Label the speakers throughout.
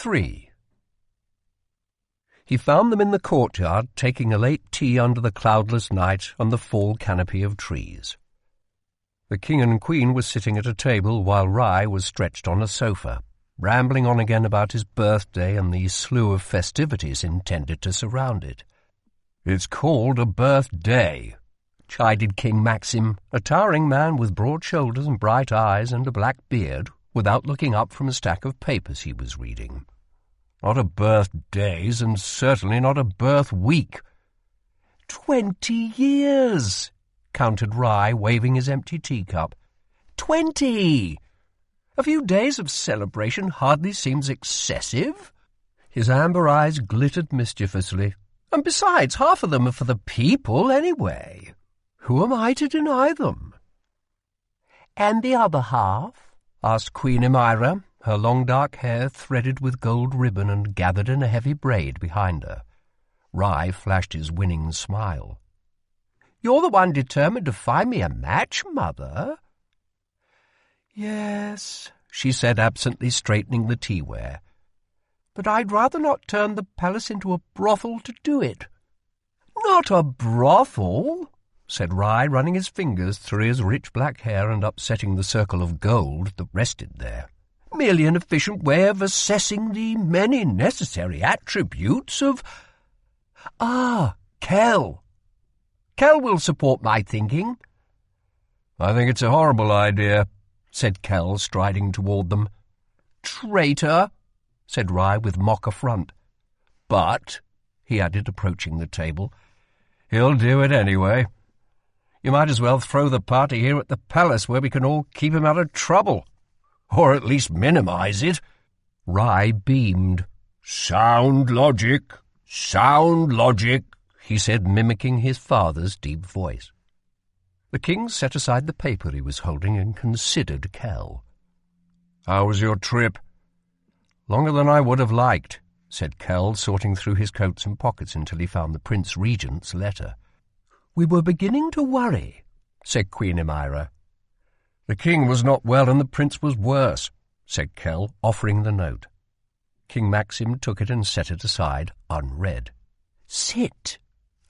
Speaker 1: 3. He found them in the courtyard, taking a late tea under the cloudless night on the fall canopy of trees. The king and queen were sitting at a table while Rye was stretched on a sofa, rambling on again about his birthday and the slew of festivities intended to surround it. "It's called a birthday," chided King Maxim, a towering man with broad shoulders and bright eyes and a black beard, without looking up from a stack of papers he was reading. "Not a birthdays, and certainly not a birth week." 20 years, counted Rye, waving his empty teacup. 20! A few days of celebration hardly seems excessive. His amber eyes glittered mischievously. And besides, half of them are for the people anyway. Who am I to deny them? "And the other half?" asked Queen Emira, her long dark hair threaded with gold ribbon and gathered in a heavy braid behind her. Rye flashed his winning smile. "You're the one determined to find me a match, Mother." "Yes," she said absently, straightening the teaware. "But I'd rather not turn the palace into a brothel to do it." "Not a brothel?" said Rye, running his fingers through his rich black hair and upsetting the circle of gold that rested there. "Merely an efficient way of assessing the many necessary attributes of— Kell. Kell will support my thinking." "I think it's a horrible idea," said Kell, striding toward them. "Traitor," said Rye with mock affront. "But," he added, approaching the table, "he'll do it anyway. You might as well throw the party here at the palace, where we can all keep him out of trouble. Or at least minimize it." Rye beamed. "Sound logic, sound logic," he said, mimicking his father's deep voice. The king set aside the paper he was holding and considered Kell. "How was your trip?" "Longer than I would have liked," said Kell, sorting through his coats and pockets until he found the Prince Regent's letter. "We were beginning to worry," said Queen Emira. "The king was not well and the prince was worse," said Kell, offering the note. King Maxim took it and set it aside, unread. "Sit,"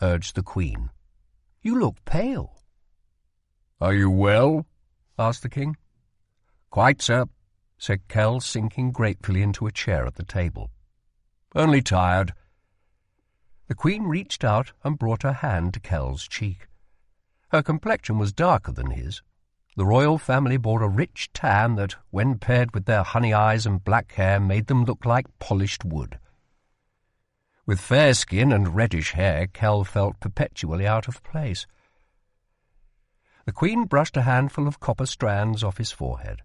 Speaker 1: urged the queen. "You look pale." "Are you well?" asked the king. "Quite, sir," said Kell, sinking gratefully into a chair at the table. "Only tired." The queen reached out and brought her hand to Kell's cheek. Her complexion was darker than his. The royal family bore a rich tan that, when paired with their honey eyes and black hair, made them look like polished wood. With fair skin and reddish hair, Kell felt perpetually out of place. The queen brushed a handful of copper strands off his forehead.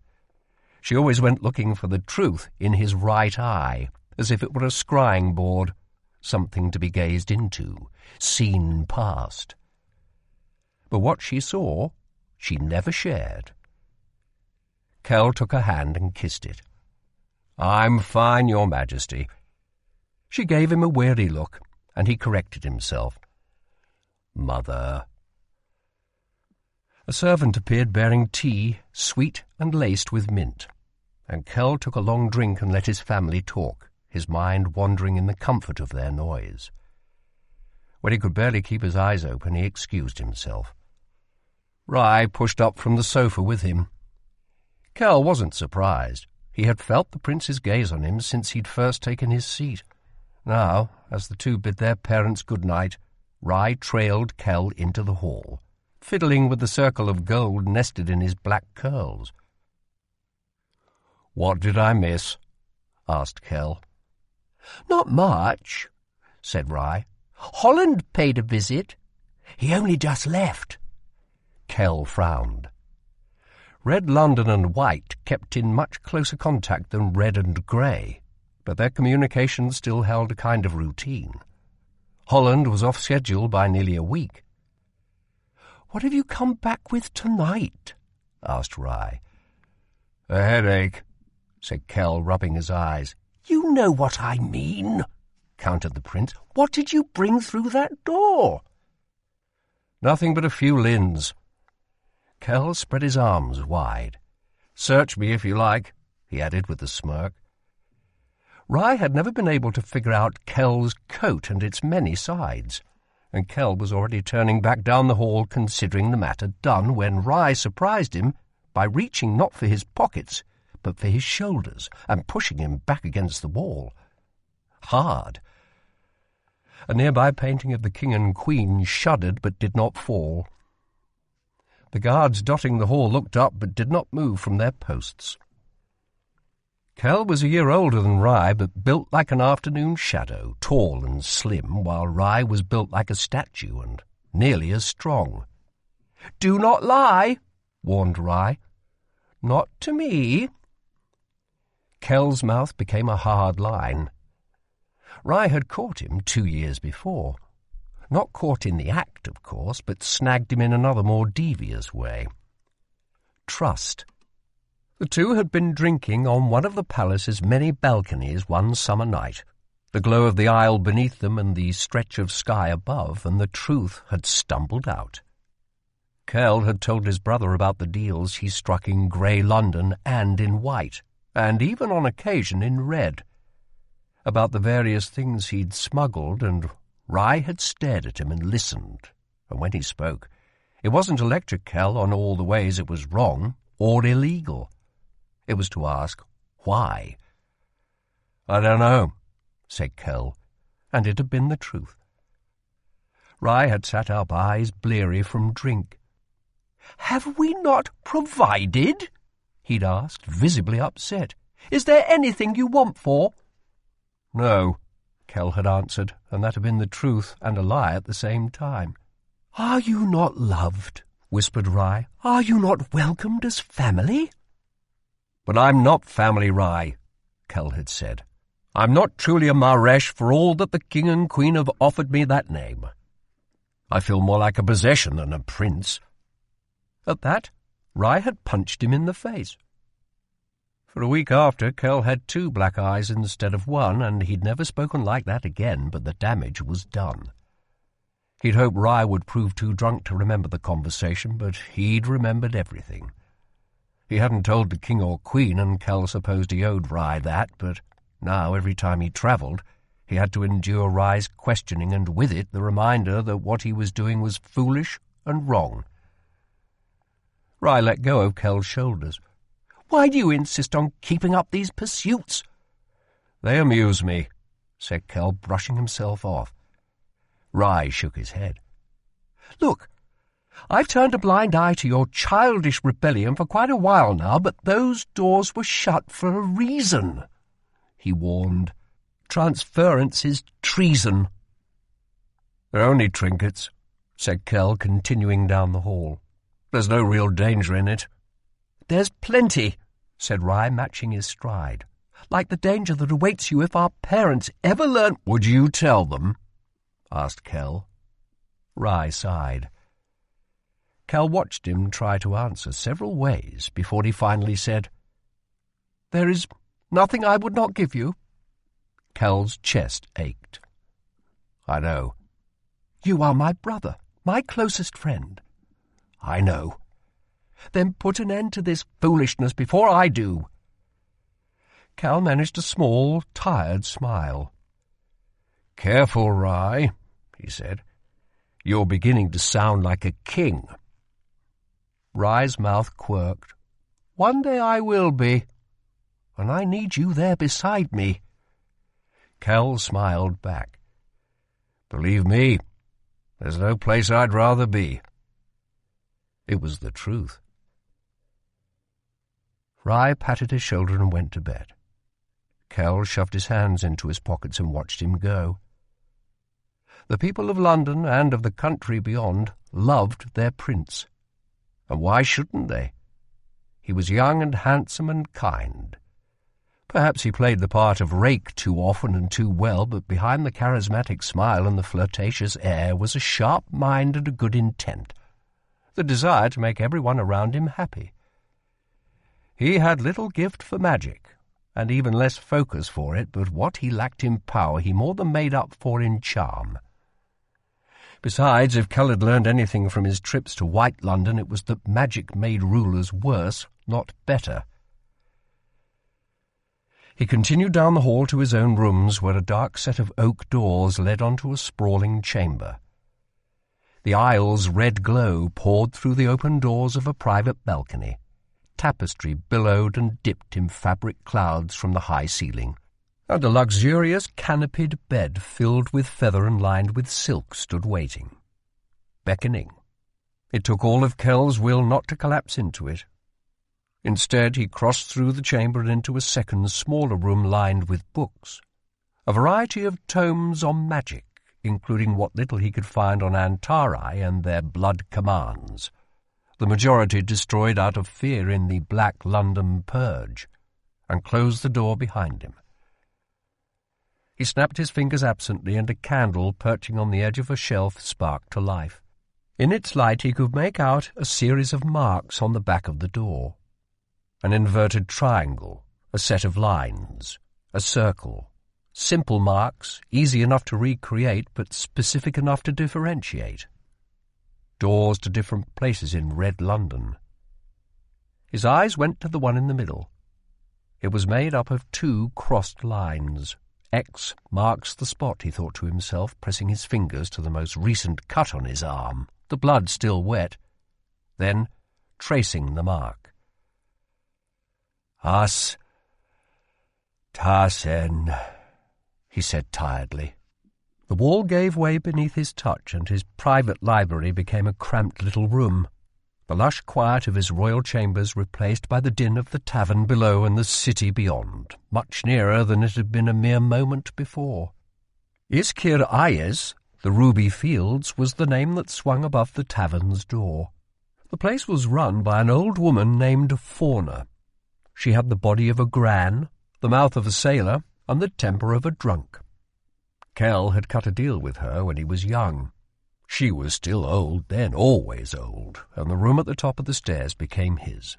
Speaker 1: She always went looking for the truth in his right eye, as if it were a scrying board, something to be gazed into, seen past. But what she saw, she never shared. Kell took her hand and kissed it. "I'm fine, Your Majesty." She gave him a weary look, and he corrected himself. "Mother." A servant appeared bearing tea, sweet and laced with mint, and Kell took a long drink and let his family talk, his mind wandering in the comfort of their noise. When he could barely keep his eyes open, he excused himself. Rye pushed up from the sofa with him. Kell wasn't surprised. He had felt the prince's gaze on him since he'd first taken his seat. Now, as the two bid their parents good night, Rye trailed Kell into the hall, fiddling with the circle of gold nested in his black curls. "What did I miss?" asked Kell. "Not much," said Rye. "Holland paid a visit. He only just left." Kell frowned. Red London and White kept in much closer contact than Red and Grey, but their communications still held a kind of routine. Holland was off schedule by nearly a week. "What have you come back with tonight?" asked Rye. "A headache," said Kell, rubbing his eyes. "You know what I mean," countered the prince. "What did you bring through that door?" "Nothing but a few lins." Kell spread his arms wide. "Search me if you like," he added with a smirk. Rye had never been able to figure out Kell's coat and its many sides, and Kell was already turning back down the hall considering the matter done when Rye surprised him by reaching not for his pockets but for his shoulders and pushing him back against the wall. Hard. A nearby painting of the king and queen shuddered but did not fall. The guards dotting the hall looked up but did not move from their posts. Kell was a year older than Rye, but built like an afternoon shadow, tall and slim, while Rye was built like a statue and nearly as strong. "Do not lie," warned Rye. "Not to me." Kell's mouth became a hard line. Rye had caught him 2 years before. Not caught in the act, of course, but snagged him in another more devious way. Trust. The two had been drinking on one of the palace's many balconies one summer night, the glow of the aisle beneath them and the stretch of sky above, and the truth had stumbled out. Kell had told his brother about the deals he struck in grey London and in white, and even on occasion in red, about the various things he'd smuggled, and Rye had stared at him and listened, and when he spoke, it wasn't to lecture Kell on all the ways it was wrong or illegal. It was to ask, why? "I don't know," said Kell, and it had been the truth. Rye had sat up, eyes bleary from drink. "Have we not provided?" he'd asked, visibly upset. "Is there anything you want for?" "No," Kell had answered, and that had been the truth and a lie at the same time. "Are you not loved?" whispered Rye. "Are you not welcomed as family?" "But I'm not family, Rye," Kell had said. "I'm not truly a Maresh for all that the king and queen have offered me that name. I feel more like a possession than a prince." At that, Rye had punched him in the face. For a week after, Kell had 2 black eyes instead of 1, and he'd never spoken like that again, but the damage was done. He'd hoped Rye would prove too drunk to remember the conversation, but he'd remembered everything. He hadn't told the king or queen, and Kell supposed he owed Rye that, but now every time he travelled, he had to endure Rye's questioning, and with it the reminder that what he was doing was foolish and wrong. Rye let go of Kell's shoulders. "Why do you insist on keeping up these pursuits?" "They amuse me," said Kell, brushing himself off. Rye shook his head. "Look, I've turned a blind eye to your childish rebellion for quite a while now, but those doors were shut for a reason," he warned. "Transference is treason." "They're only trinkets," said Kell, continuing down the hall. "There's no real danger in it." "There's plenty," said Rye, matching his stride. "Like the danger that awaits you if our parents ever learn—" "Would you tell them?" asked Kell. Rye sighed. Kell watched him try to answer several ways before he finally said, "There is nothing I would not give you." Kell's chest ached. "I know." "You are my brother, my closest friend." "I know." "Then put an end to this foolishness before I do." Kell managed a small, tired smile. "Careful, Rye," he said. "You're beginning to sound like a king." Rye's mouth quirked. "One day I will be, and I need you there beside me." Kell smiled back. "Believe me, there's no place I'd rather be." It was the truth. Rye patted his shoulder and went to bed. Kell shoved his hands into his pockets and watched him go. The people of London and of the country beyond loved their prince. And why shouldn't they? He was young and handsome and kind. Perhaps he played the part of rake too often and too well, but behind the charismatic smile and the flirtatious air was a sharp mind and a good intent, the desire to make everyone around him happy. He had little gift for magic, and even less focus for it, but what he lacked in power he more than made up for in charm. Besides, if Kell had learned anything from his trips to White London, it was that magic made rulers worse, not better. He continued down the hall to his own rooms, where a dark set of oak doors led onto a sprawling chamber. The aisle's red glow poured through the open doors of a private balcony. Tapestry billowed and dipped in fabric clouds from the high ceiling, and a luxurious canopied bed filled with feather and lined with silk stood waiting, beckoning. It took all of Kell's will not to collapse into it. Instead, he crossed through the chamber and into a second, smaller room lined with books, a variety of tomes on magic, including what little he could find on Antari and their blood commands, the majority destroyed out of fear in the Black London Purge, and closed the door behind him. He snapped his fingers absently, and a candle perching on the edge of a shelf sparked to life. In its light he could make out a series of marks on the back of the door. An inverted triangle, a set of lines, a circle. Simple marks, easy enough to recreate, but specific enough to differentiate. Doors to different places in Red London. His eyes went to the one in the middle. It was made up of 2 crossed lines. X marks the spot, he thought to himself, pressing his fingers to the most recent cut on his arm, the blood still wet, then tracing the mark. As Tasen, he said tiredly. The wall gave way beneath his touch, and his private library became a cramped little room, the lush quiet of his royal chambers replaced by the din of the tavern below and the city beyond, much nearer than it had been a mere moment before. Iskir Ayes, the Ruby Fields, was the name that swung above the tavern's door. The place was run by an old woman named Fauna. She had the body of a gran, the mouth of a sailor, and the temper of a drunk. Kell had cut a deal with her when he was young. She was still old then, always old, and the room at the top of the stairs became his.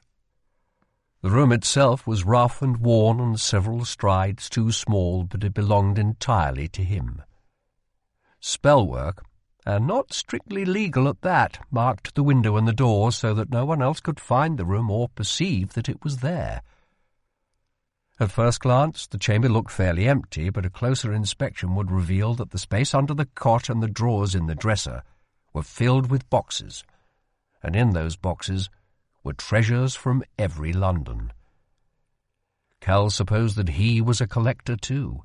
Speaker 1: The room itself was rough and worn and several strides too small, but it belonged entirely to him. Spellwork, and not strictly legal at that, marked the window and the door so that no one else could find the room or perceive that it was there. At first glance, the chamber looked fairly empty, but a closer inspection would reveal that the space under the cot and the drawers in the dresser were filled with boxes, and in those boxes were treasures from every London. Kell supposed that he was a collector too.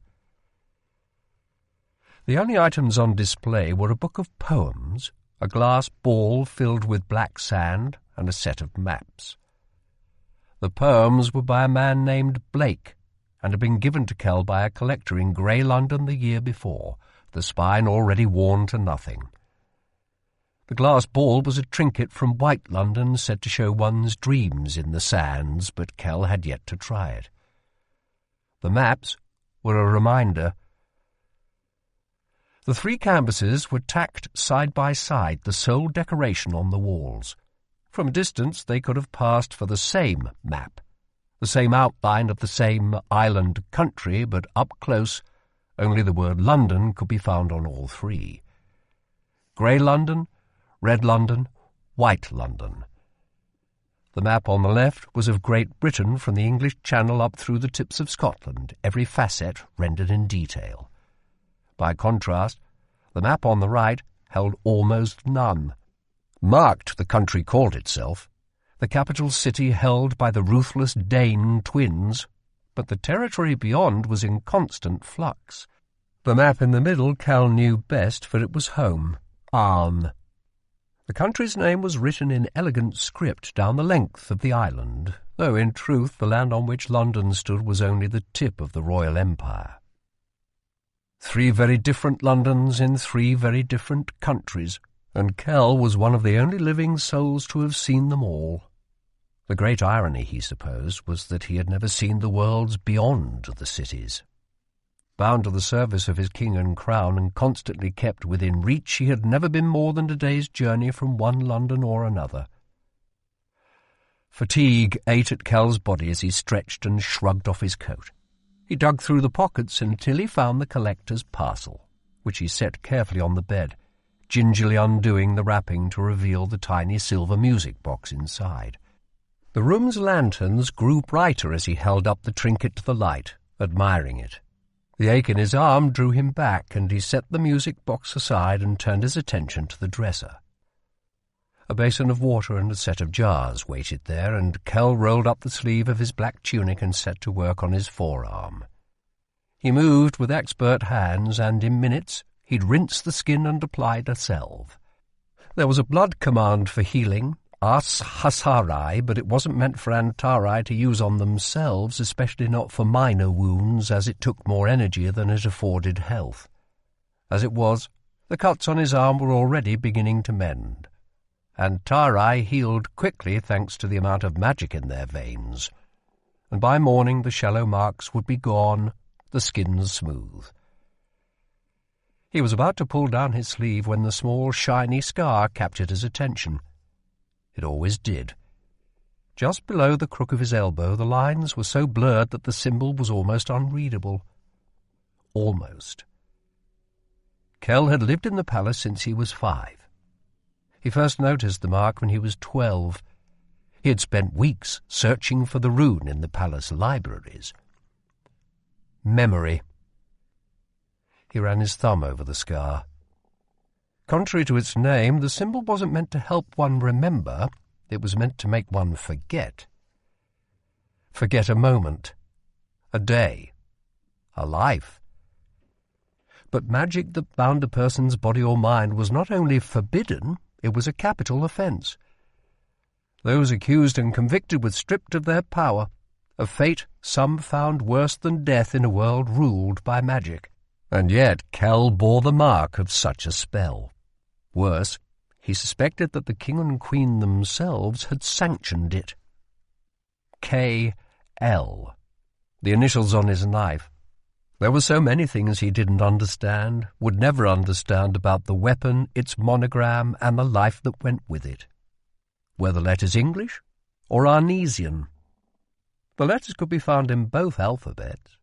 Speaker 1: The only items on display were a book of poems, a glass ball filled with black sand, and a set of maps. The poems were by a man named Blake, and had been given to Kell by a collector in Grey London the year before, the spine already worn to nothing. The glass ball was a trinket from White London said to show one's dreams in the sands, but Kell had yet to try it. The maps were a reminder. The 3 canvases were tacked side by side, the sole decoration on the walls. From a distance they could have passed for the same map, the same outline of the same island country, but up close only the word London could be found on all 3. Grey London, Red London, White London. The map on the left was of Great Britain from the English Channel up through the tips of Scotland, every facet rendered in detail. By contrast, the map on the right held almost none. Marked, the country called itself, the capital city held by the ruthless Dane twins, but the territory beyond was in constant flux. The map in the middle Kell knew best, for it was home, Arn. The country's name was written in elegant script down the length of the island, though in truth the land on which London stood was only the tip of the Royal Empire. 3 very different Londons in 3 very different countries, and Kell was one of the only living souls to have seen them all. The great irony, he supposed, was that he had never seen the worlds beyond the cities. Bound to the service of his king and crown, and constantly kept within reach, he had never been more than a day's journey from one London or another. Fatigue ate at Kell's body as he stretched and shrugged off his coat. He dug through the pockets until he found the collector's parcel, which he set carefully on the bed, gingerly undoing the wrapping to reveal the tiny silver music box inside. The room's lanterns grew brighter as he held up the trinket to the light, admiring it. The ache in his arm drew him back, and he set the music box aside and turned his attention to the dresser. A basin of water and a set of jars waited there, and Kell rolled up the sleeve of his black tunic and set to work on his forearm. He moved with expert hands, and in minutes he'd rinsed the skin and applied a salve. There was a blood command for healing, As Hasarai, but it wasn't meant for Antarai to use on themselves, especially not for minor wounds, as it took more energy than it afforded health. As it was, the cuts on his arm were already beginning to mend. Antarai healed quickly thanks to the amount of magic in their veins, and by morning the shallow marks would be gone, the skin smooth. He was about to pull down his sleeve when the small, shiny scar captured his attention. It always did. Just below the crook of his elbow, the lines were so blurred that the symbol was almost unreadable. Almost. Kell had lived in the palace since he was 5. He first noticed the mark when he was 12. He had spent weeks searching for the rune in the palace libraries. Memory. He ran his thumb over the scar. Contrary to its name, the symbol wasn't meant to help one remember. It was meant to make one forget. Forget a moment, a day, a life. But magic that bound a person's body or mind was not only forbidden, it was a capital offence. Those accused and convicted were stripped of their power, a fate some found worse than death in a world ruled by magic. And yet Kell bore the mark of such a spell. Worse, he suspected that the king and queen themselves had sanctioned it. K.L., the initials on his knife. There were so many things he didn't understand, would never understand about the weapon, its monogram, and the life that went with it. Were the letters English or Arnesian? The letters could be found in both alphabets.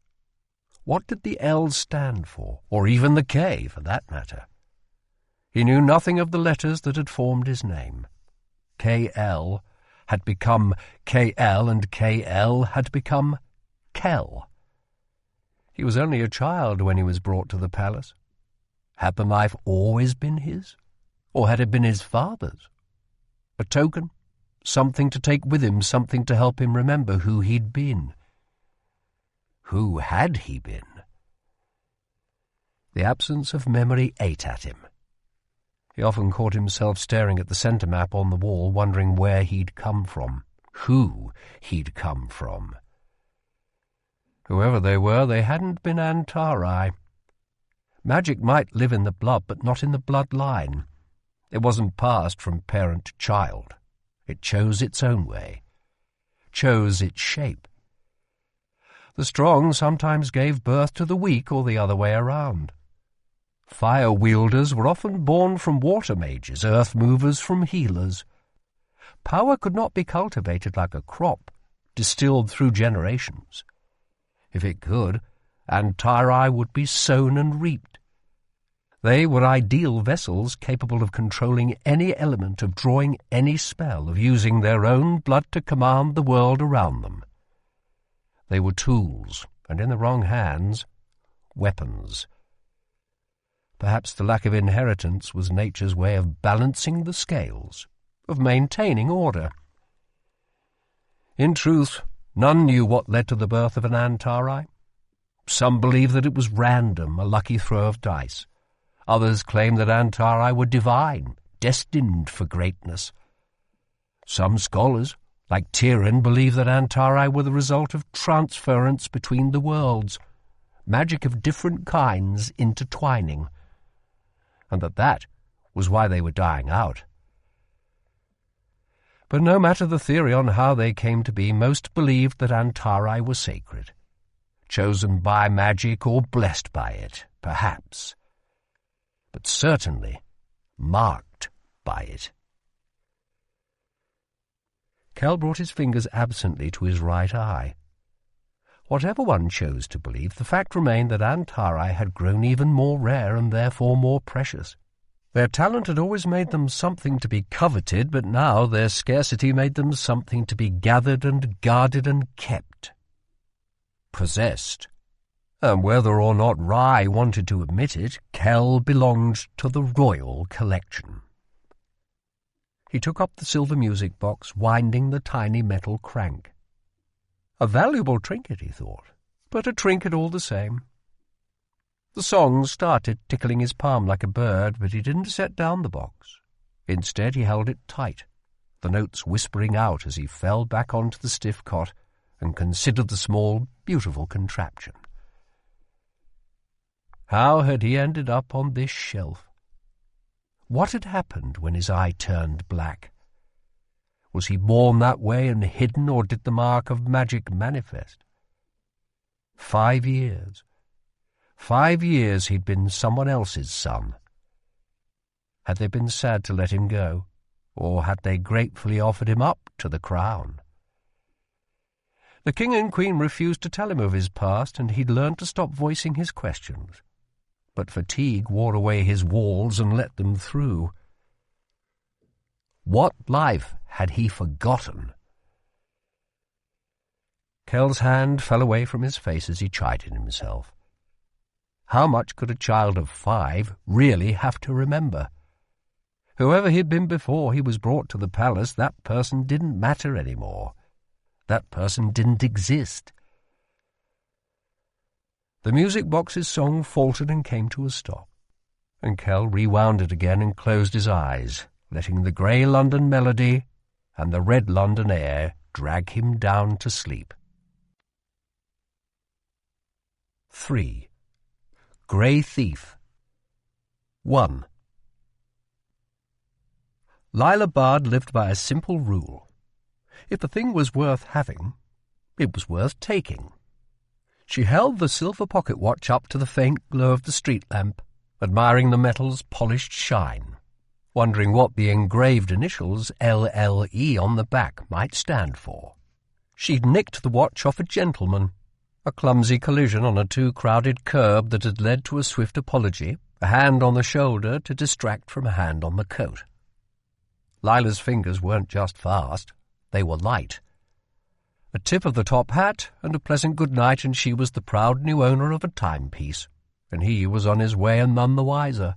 Speaker 1: What did the L stand for, or even the K, for that matter? He knew nothing of the letters that had formed his name. K.L. had become K.L., and K.L. had become Kell. He was only a child when he was brought to the palace. Had the knife always been his, or had it been his father's? A token, something to take with him, something to help him remember who he'd been. Who had he been? The absence of memory ate at him. He often caught himself staring at the centre map on the wall, wondering where he'd come from, who he'd come from. Whoever they were, they hadn't been Antarai. Magic might live in the blood, but not in the bloodline. It wasn't passed from parent to child. It chose its own way, chose its shape. The strong sometimes gave birth to the weak, or the other way around. Fire-wielders were often born from water mages, earth-movers from healers. Power could not be cultivated like a crop, distilled through generations. If it could, Antarai would be sown and reaped. They were ideal vessels capable of controlling any element, of drawing any spell, of using their own blood to command the world around them. They were tools, and in the wrong hands, weapons. Perhaps the lack of inheritance was nature's way of balancing the scales, of maintaining order. In truth, none knew what led to the birth of an Antarai. Some believed that it was random, a lucky throw of dice. Others claimed that Antarai were divine, destined for greatness. Some scholars, like Tyrion, believed that Antarai were the result of transference between the worlds, magic of different kinds intertwining, and that was why they were dying out. But no matter the theory on how they came to be, most believed that Antarai were sacred, chosen by magic or blessed by it, perhaps, but certainly marked by it. Kell brought his fingers absently to his right eye. Whatever one chose to believe, the fact remained that Antarai had grown even more rare and therefore more precious. Their talent had always made them something to be coveted, but now their scarcity made them something to be gathered and guarded and kept. Possessed And whether or not Rye wanted to admit it, Kell belonged to the royal collection. He took up the silver music box, winding the tiny metal crank. A valuable trinket, he thought, but a trinket all the same. The song started tickling his palm like a bird, but he didn't set down the box. Instead, he held it tight, the notes whispering out as he fell back onto the stiff cot and considered the small, beautiful contraption. How had he ended up on this shelf? What had happened when his eye turned black? Was he born that way and hidden, or did the mark of magic manifest? 5 years. 5 years he'd been someone else's son. Had they been sad to let him go, or had they gratefully offered him up to the crown? The king and queen refused to tell him of his past, and he'd learned to stop voicing his questions. But fatigue wore away his walls and let them through. What life had he forgotten? Kell's hand fell away from his face as he chided himself. How much could a child of 5 really have to remember? Whoever he'd been before he was brought to the palace, that person didn't matter anymore. That person didn't exist. The music box's song faltered and came to a stop, and Kell rewound it again and closed his eyes, letting the grey London melody and the red London air drag him down to sleep. 3. Grey Thief. 1. Lila Bard lived by a simple rule. If a thing was worth having, it was worth taking. She held the silver pocket watch up to the faint glow of the street lamp, admiring the metal's polished shine, wondering what the engraved initials LLE on the back might stand for. She'd nicked the watch off a gentleman, a clumsy collision on a too-crowded curb that had led to a swift apology, a hand on the shoulder to distract from a hand on the coat. Lila's fingers weren't just fast, they were light. A tip of the top hat and a pleasant good night, and she was the proud new owner of a timepiece, and he was on his way and none the wiser.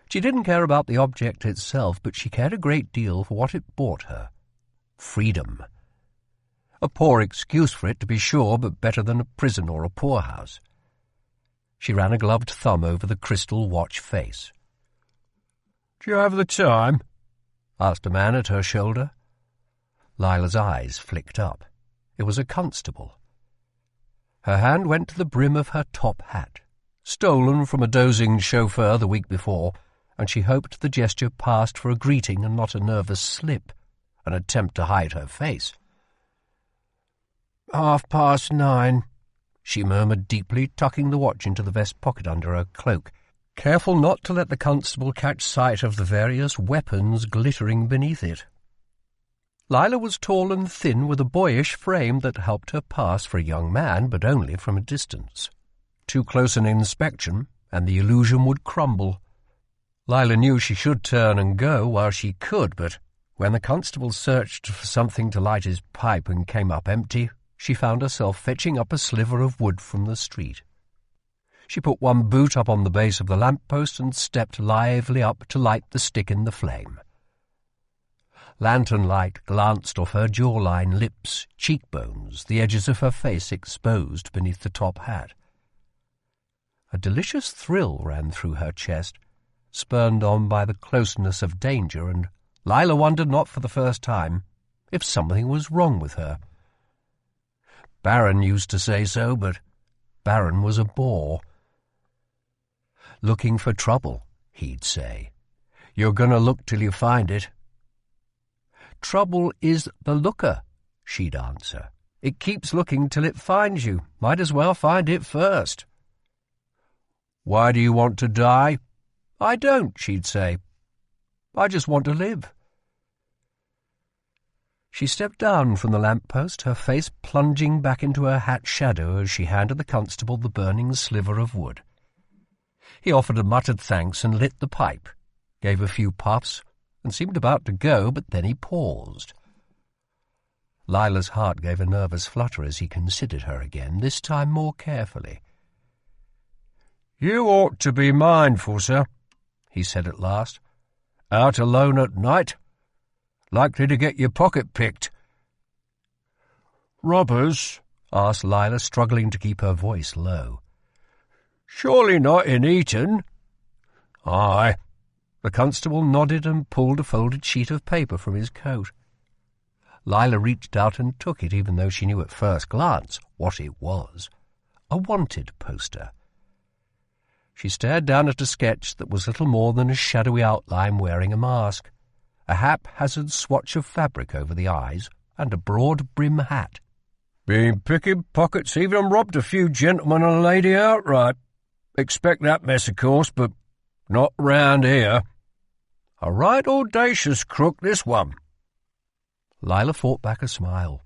Speaker 1: She didn't care about the object itself, but she cared a great deal for what it bought her. Freedom. A poor excuse for it, to be sure, but better than a prison or a poorhouse. She ran a gloved thumb over the crystal watch face. "Do you have the time?" asked a man at her shoulder. Lila's eyes flicked up. It was a constable. Her hand went to the brim of her top hat, stolen from a dozing chauffeur the week before, and she hoped the gesture passed for a greeting and not a nervous slip, an attempt to hide her face. 9:30, she murmured deeply, tucking the watch into the vest pocket under her cloak, careful not to let the constable catch sight of the various weapons glittering beneath it. Lila was tall and thin, with a boyish frame that helped her pass for a young man, but only from a distance. Too close an inspection, and the illusion would crumble. Lila knew she should turn and go while she could, but when the constable searched for something to light his pipe and came up empty, she found herself fetching up a sliver of wood from the street. She put one boot up on the base of the lamp-post and stepped lively up to light the stick in the flame. Lantern light glanced off her jawline, lips, cheekbones, the edges of her face exposed beneath the top hat. A delicious thrill ran through her chest, spurred on by the closeness of danger, and Lila wondered, not for the first time, if something was wrong with her. Baron used to say so, but Baron was a bore. "Looking for trouble," he'd say. "You're going to look till you find it." "Trouble is the looker," she'd answer. "It keeps looking till it finds you. Might as well find it first." "Why do you want to die?" "I don't," she'd say. "I just want to live." She stepped down from the lamp-post, her face plunging back into her hat shadow as she handed the constable the burning sliver of wood. He offered a muttered thanks and lit the pipe, gave a few puffs, and seemed about to go, but then he paused. Lila's heart gave a nervous flutter as he considered her again, this time more carefully. "You ought to be mindful, sir," he said at last. "Out alone at night? Likely to get your pocket picked." "Robbers?" asked Lila, struggling to keep her voice low. "Surely not in Eton?" "Aye." The constable nodded and pulled a folded sheet of paper from his coat. Lila reached out and took it, even though she knew at first glance what it was. A wanted poster. She stared down at a sketch that was little more than a shadowy outline wearing a mask, a haphazard swatch of fabric over the eyes, and a broad brim hat. "Been picking pockets, even robbed a few gentlemen and a lady outright. Expect that mess, of course, but not round here. A right audacious crook, this one." Lila fought back a smile.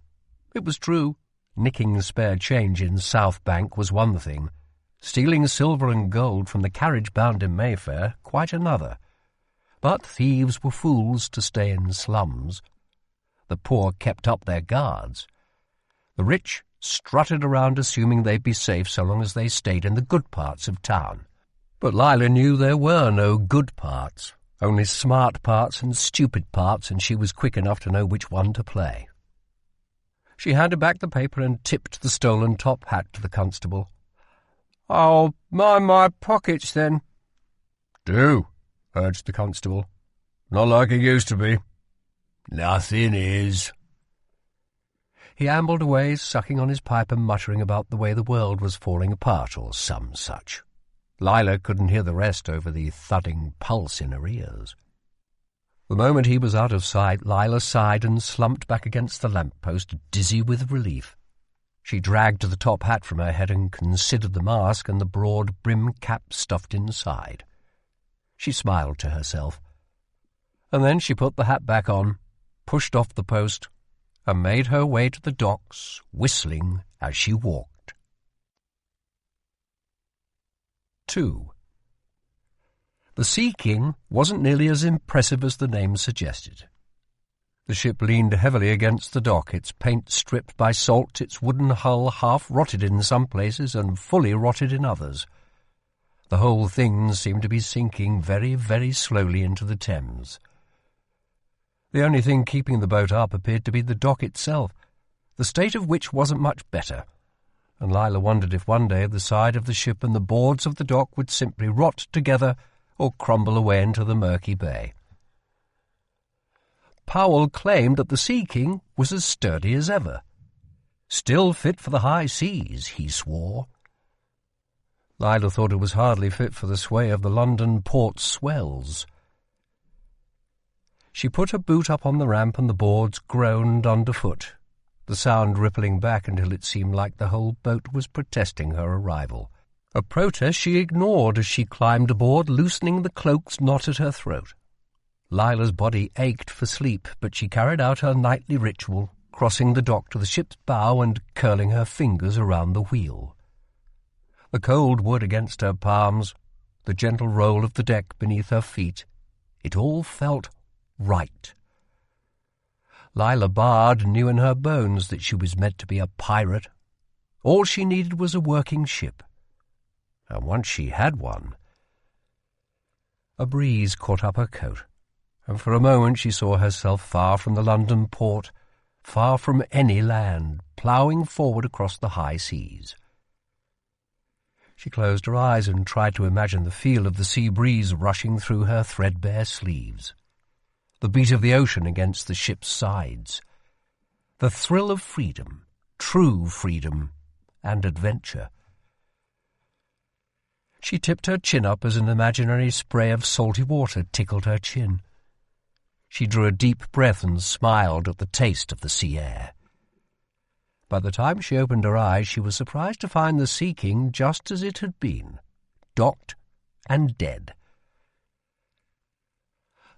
Speaker 1: It was true. Nicking the spare change in South Bank was one thing. Stealing silver and gold from the carriage bound in Mayfair, quite another. But thieves were fools to stay in slums. The poor kept up their guards. The rich strutted around assuming they'd be safe so long as they stayed in the good parts of town. But Lila knew there were no good parts. Only smart parts and stupid parts, and she was quick enough to know which one to play. She handed back the paper and tipped the stolen top hat to the constable. "I'll mind my pockets, then." "Do," urged the constable. "Not like it used to be." "Nothing is." He ambled away, sucking on his pipe and muttering about the way the world was falling apart or some such. Lila couldn't hear the rest over the thudding pulse in her ears. The moment he was out of sight, Lila sighed and slumped back against the lamp-post, dizzy with relief. She dragged the top hat from her head and considered the mask and the broad brim cap stuffed inside. She smiled to herself. And then she put the hat back on, pushed off the post, and made her way to the docks, whistling as she walked. 2. The Sea King wasn't nearly as impressive as the name suggested. The ship leaned heavily against the dock, its paint stripped by salt, its wooden hull half-rotted in some places and fully rotted in others. The whole thing seemed to be sinking very, very slowly into the Thames. The only thing keeping the boat up appeared to be the dock itself, the state of which wasn't much better, and Lila wondered if one day the side of the ship and the boards of the dock would simply rot together or crumble away into the murky bay. Powell claimed that the Sea King was as sturdy as ever. Still fit for the high seas, he swore. Lila thought it was hardly fit for the sway of the London port swells. She put her boot up on the ramp and the boards groaned underfoot, the sound rippling back until it seemed like the whole boat was protesting her arrival. A protest she ignored as she climbed aboard, loosening the cloak's knot at her throat. Lila's body ached for sleep, but she carried out her nightly ritual, crossing the dock to the ship's bow and curling her fingers around the wheel. The cold wood against her palms, the gentle roll of the deck beneath her feet, it all felt right. Lila Bard knew in her bones that she was meant to be a pirate. All she needed was a working ship. And once she had one... A breeze caught up her coat, and for a moment she saw herself far from the London port, far from any land, ploughing forward across the high seas. She closed her eyes and tried to imagine the feel of the sea breeze rushing through her threadbare sleeves, the beat of the ocean against the ship's sides, the thrill of freedom, true freedom, and adventure. She tipped her chin up as an imaginary spray of salty water tickled her chin. She drew a deep breath and smiled at the taste of the sea air. By the time she opened her eyes, she was surprised to find the Sea King just as it had been, docked and dead.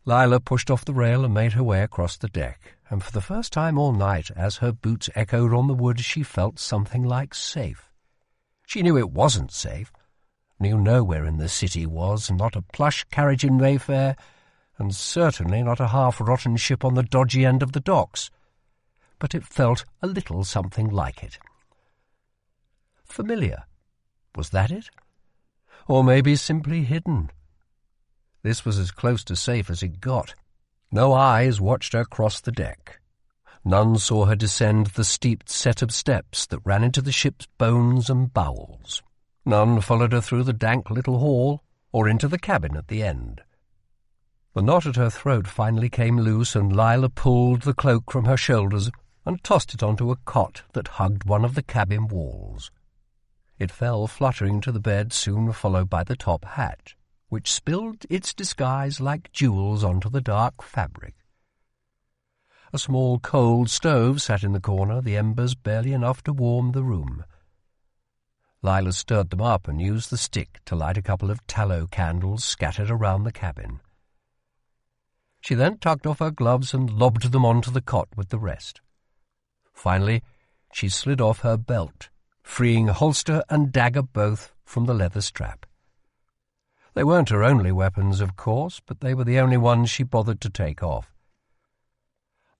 Speaker 1: Lila pushed off the rail and made her way across the deck, and for the first time all night, as her boots echoed on the wood, she felt something like safe. She knew it wasn't safe, knew nowhere in the city was, not a plush carriage in Mayfair, and certainly not a half-rotten ship on the dodgy end of the docks. but it felt a little something like it. Familiar. Was that it? Or maybe simply hidden. This was as close to safe as it got. No eyes watched her cross the deck. None saw her descend the steep set of steps that ran into the ship's bones and bowels. None followed her through the dank little hall or into the cabin at the end. The knot at her throat finally came loose, and Lila pulled the cloak from her shoulders and tossed it onto a cot that hugged one of the cabin walls. It fell fluttering to the bed, soon followed by the top hat, which spilled its disguise like jewels onto the dark fabric. A small cold stove sat in the corner, the embers barely enough to warm the room. Lila stirred them up and used the stick to light a couple of tallow candles scattered around the cabin. She then tugged off her gloves and lobbed them onto the cot with the rest. Finally, she slid off her belt, freeing holster and dagger both from the leather strap. They weren't her only weapons, of course, but they were the only ones she bothered to take off.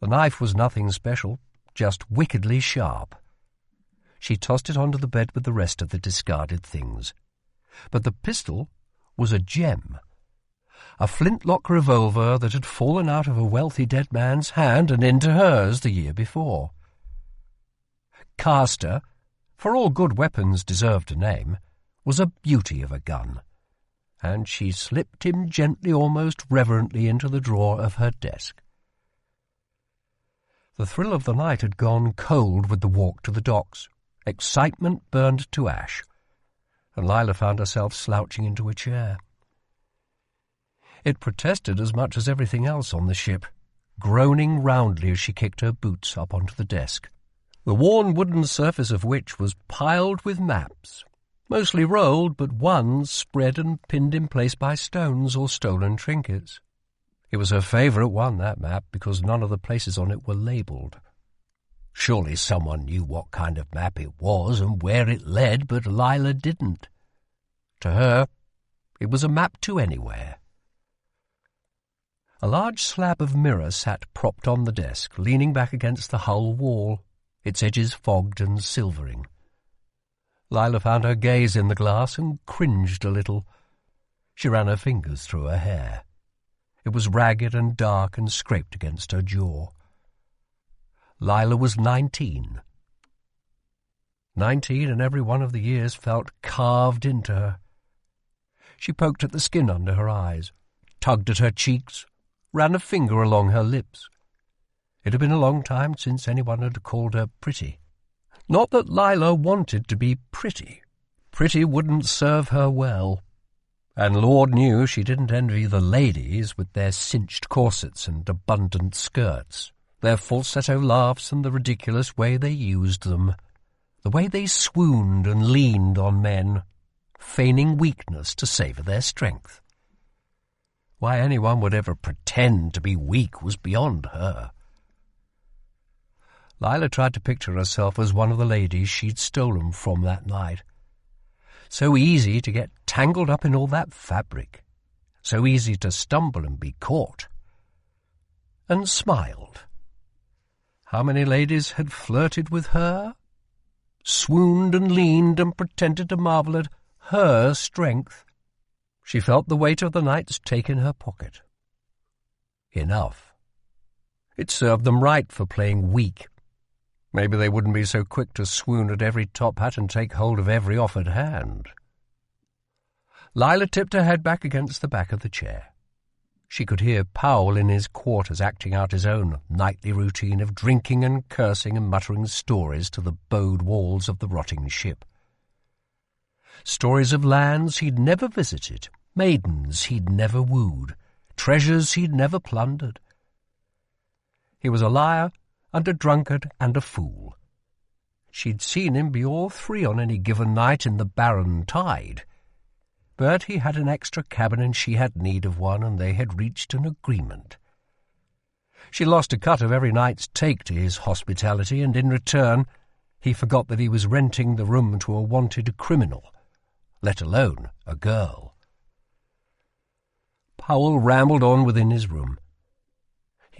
Speaker 1: The knife was nothing special, just wickedly sharp. She tossed it onto the bed with the rest of the discarded things. But the pistol was a gem. A flintlock revolver that had fallen out of a wealthy dead man's hand and into hers the year before. Castor, for all good weapons deserved a name, was a beauty of a gun, and she slipped him gently, almost reverently, into the drawer of her desk. The thrill of the night had gone cold with the walk to the docks. Excitement burned to ash, and Lila found herself slouching into a chair. It protested as much as everything else on the ship, groaning roundly as she kicked her boots up onto the desk, the worn wooden surface of which was piled with maps, mostly rolled, but one spread and pinned in place by stones or stolen trinkets. It was her favourite one, that map, because none of the places on it were labelled. Surely someone knew what kind of map it was and where it led, but Lila didn't. To her, it was a map to anywhere. A large slab of mirror sat propped on the desk, leaning back against the hull wall, its edges fogged and silvering. Lila found her gaze in the glass and cringed a little. She ran her fingers through her hair. It was ragged and dark and scraped against her jaw. Lila was 19. 19, and every one of the years felt carved into her. She poked at the skin under her eyes, tugged at her cheeks, ran a finger along her lips. It had been a long time since anyone had called her pretty. Not that Lila wanted to be pretty. Pretty wouldn't serve her well. And Lord knew she didn't envy the ladies with their cinched corsets and abundant skirts, their falsetto laughs and the ridiculous way they used them, the way they swooned and leaned on men, feigning weakness to savour their strength. Why anyone would ever pretend to be weak was beyond her. Lila tried to picture herself as one of the ladies she'd stolen from that night. So easy to get tangled up in all that fabric, so easy to stumble and be caught. And smiled. How many ladies had flirted with her? Swooned and leaned and pretended to marvel at her strength. She felt the weight of the night's take in her pocket. Enough. It served them right for playing weak. Maybe they wouldn't be so quick to swoon at every top hat and take hold of every offered hand. Lila tipped her head back against the back of the chair. She could hear Powell in his quarters acting out his own nightly routine of drinking and cursing and muttering stories to the bowed walls of the rotting ship. Stories of lands he'd never visited, maidens he'd never wooed, treasures he'd never plundered. He was a liar and a drunkard and a fool. She'd seen him be all three on any given night in the barren tide. But he had an extra cabin and she had need of one, and they had reached an agreement. She lost a cut of every night's take to his hospitality, and in return he forgot that he was renting the room to a wanted criminal, let alone a girl. Powell rambled on within his room.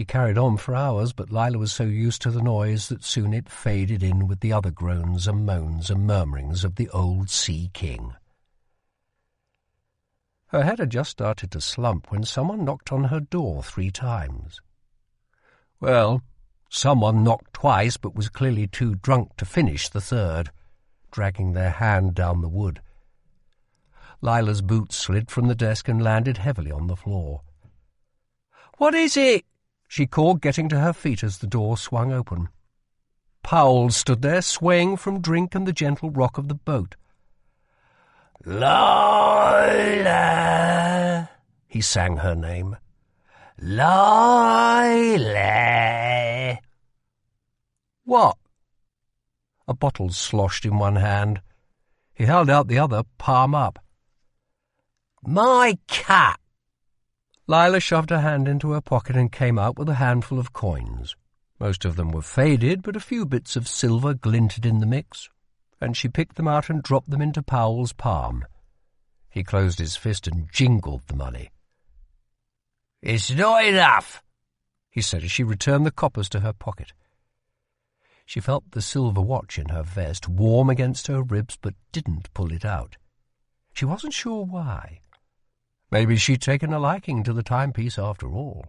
Speaker 1: He carried on for hours, but Lila was so used to the noise that soon it faded in with the other groans and moans and murmurings of the old Sea King. Her head had just started to slump when someone knocked on her door 3 times. Well, someone knocked twice but was clearly too drunk to finish the third, dragging their hand down the wood. Lila's boots slid from the desk and landed heavily on the floor. "What is it?" she called, getting to her feet as the door swung open. Powell stood there, swaying from drink and the gentle rock of the boat. "Lila," he sang her name. "Lila." "What?" A bottle sloshed in one hand. He held out the other, palm up. "My cat." Lila shoved her hand into her pocket and came out with a handful of coins. Most of them were faded, but a few bits of silver glinted in the mix, and she picked them out and dropped them into Powell's palm. He closed his fist and jingled the money. "It's not enough," he said as she returned the coppers to her pocket. She felt the silver watch in her vest warm against her ribs, but didn't pull it out. She wasn't sure why. Maybe she'd taken a liking to the timepiece after all.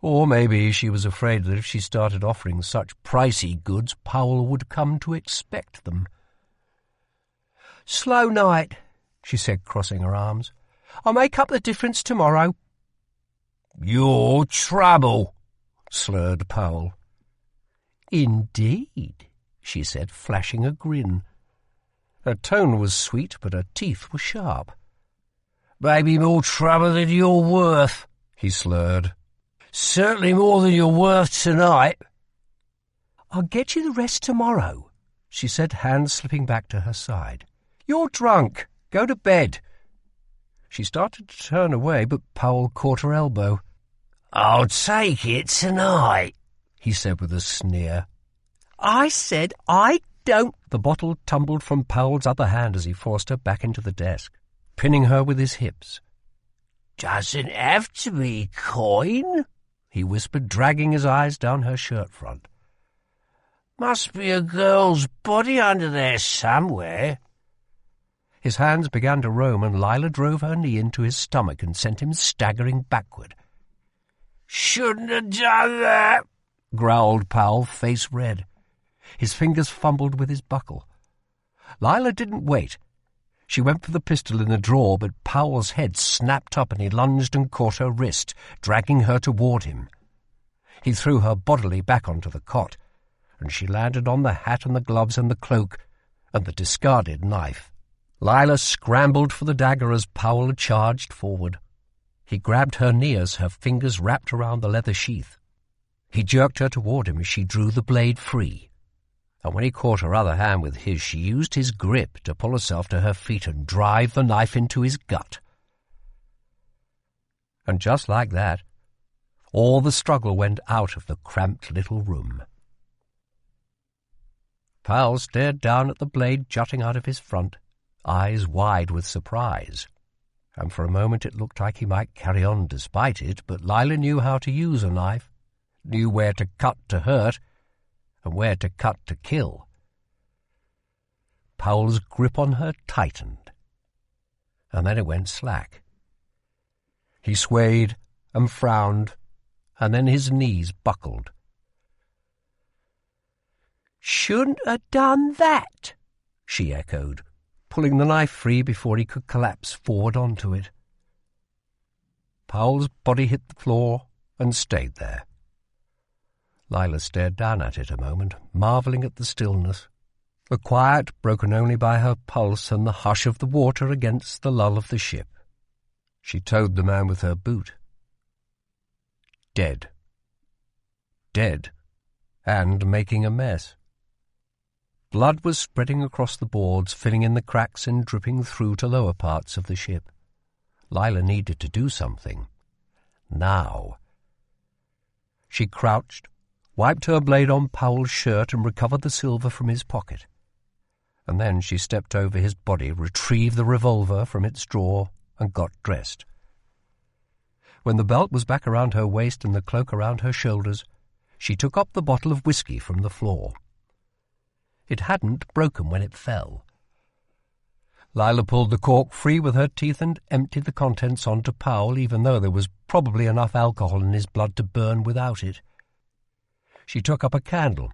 Speaker 1: Or maybe she was afraid that if she started offering such pricey goods, Powell would come to expect them. "Slow night," she said, crossing her arms. "I'll make up the difference tomorrow." "You're trouble," slurred Powell. "Indeed," she said, flashing a grin. Her tone was sweet, but her teeth were sharp. "Maybe more trouble than you're worth," he slurred. "Certainly more than you're worth tonight." "I'll get you the rest tomorrow," she said, hands slipping back to her side. "You're drunk. Go to bed." She started to turn away, but Powell caught her elbow. "I'll take it tonight," he said with a sneer. "I said I don't." The bottle tumbled from Powell's other hand as he forced her back into the desk, pinning her with his hips. "Doesn't have to be coin," he whispered, dragging his eyes down her shirt front. "Must be a girl's body under there somewhere." His hands began to roam, and Lila drove her knee into his stomach and sent him staggering backward. "Shouldn't have done that," growled Powell, face red. His fingers fumbled with his buckle. Lila didn't wait. She went for the pistol in the drawer, but Powell's head snapped up and he lunged and caught her wrist, dragging her toward him. He threw her bodily back onto the cot, and she landed on the hat and the gloves and the cloak and the discarded knife. Lila scrambled for the dagger as Powell charged forward. He grabbed her knee as her fingers wrapped around the leather sheath. He jerked her toward him as she drew the blade free. And when he caught her other hand with his, she used his grip to pull herself to her feet and drive the knife into his gut. And just like that, all the struggle went out of the cramped little room. Powell stared down at the blade jutting out of his front, eyes wide with surprise. And for a moment it looked like he might carry on despite it, but Lila knew how to use a knife, knew where to cut to hurt, and where to cut to kill. Powell's grip on her tightened, and then it went slack. He swayed and frowned, and then his knees buckled. "Shouldn't have done that," she echoed, pulling the knife free before he could collapse forward onto it. Powell's body hit the floor and stayed there. Lila stared down at it a moment, marvelling at the stillness, the quiet broken only by her pulse and the hush of the water against the lull of the ship. She towed the man with her boot. Dead. Dead, and making a mess. Blood was spreading across the boards, filling in the cracks and dripping through to lower parts of the ship. Lila needed to do something. Now. She crouched, wiped her blade on Powell's shirt and recovered the silver from his pocket. And then she stepped over his body, retrieved the revolver from its drawer, and got dressed. When the belt was back around her waist and the cloak around her shoulders, she took up the bottle of whiskey from the floor. It hadn't broken when it fell. Lila pulled the cork free with her teeth and emptied the contents onto Powell, even though there was probably enough alcohol in his blood to burn without it. She took up a candle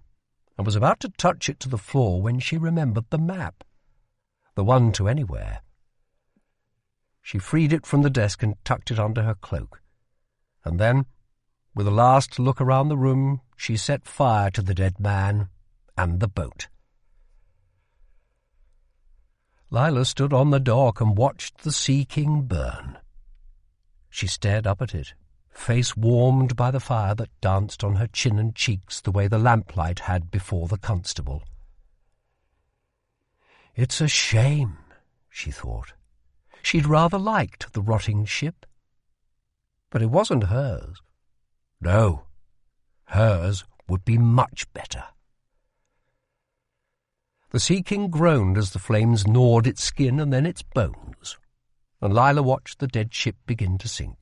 Speaker 1: and was about to touch it to the floor when she remembered the map, the one to anywhere. She freed it from the desk and tucked it under her cloak, and then, with a last look around the room, she set fire to the dead man and the boat. Lila stood on the dock and watched the Sea King burn. She stared up at it, face warmed by the fire that danced on her chin and cheeks the way the lamplight had before the constable. It's a shame, she thought. She'd rather liked the rotting ship. But it wasn't hers. No, hers would be much better. The Sea King groaned as the flames gnawed its skin and then its bones, and Lila watched the dead ship begin to sink.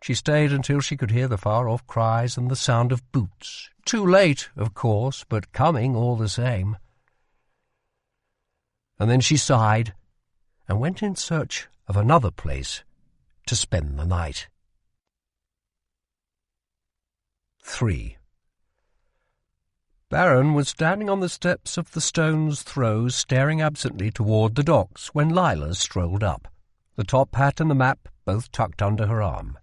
Speaker 1: She stayed until she could hear the far-off cries and the sound of boots. Too late, of course, but coming all the same. And then she sighed and went in search of another place to spend the night. 3. Baron was standing on the steps of the Stone's Throw, staring absently toward the docks, when Lila strolled up, the top hat and the map both tucked under her arm.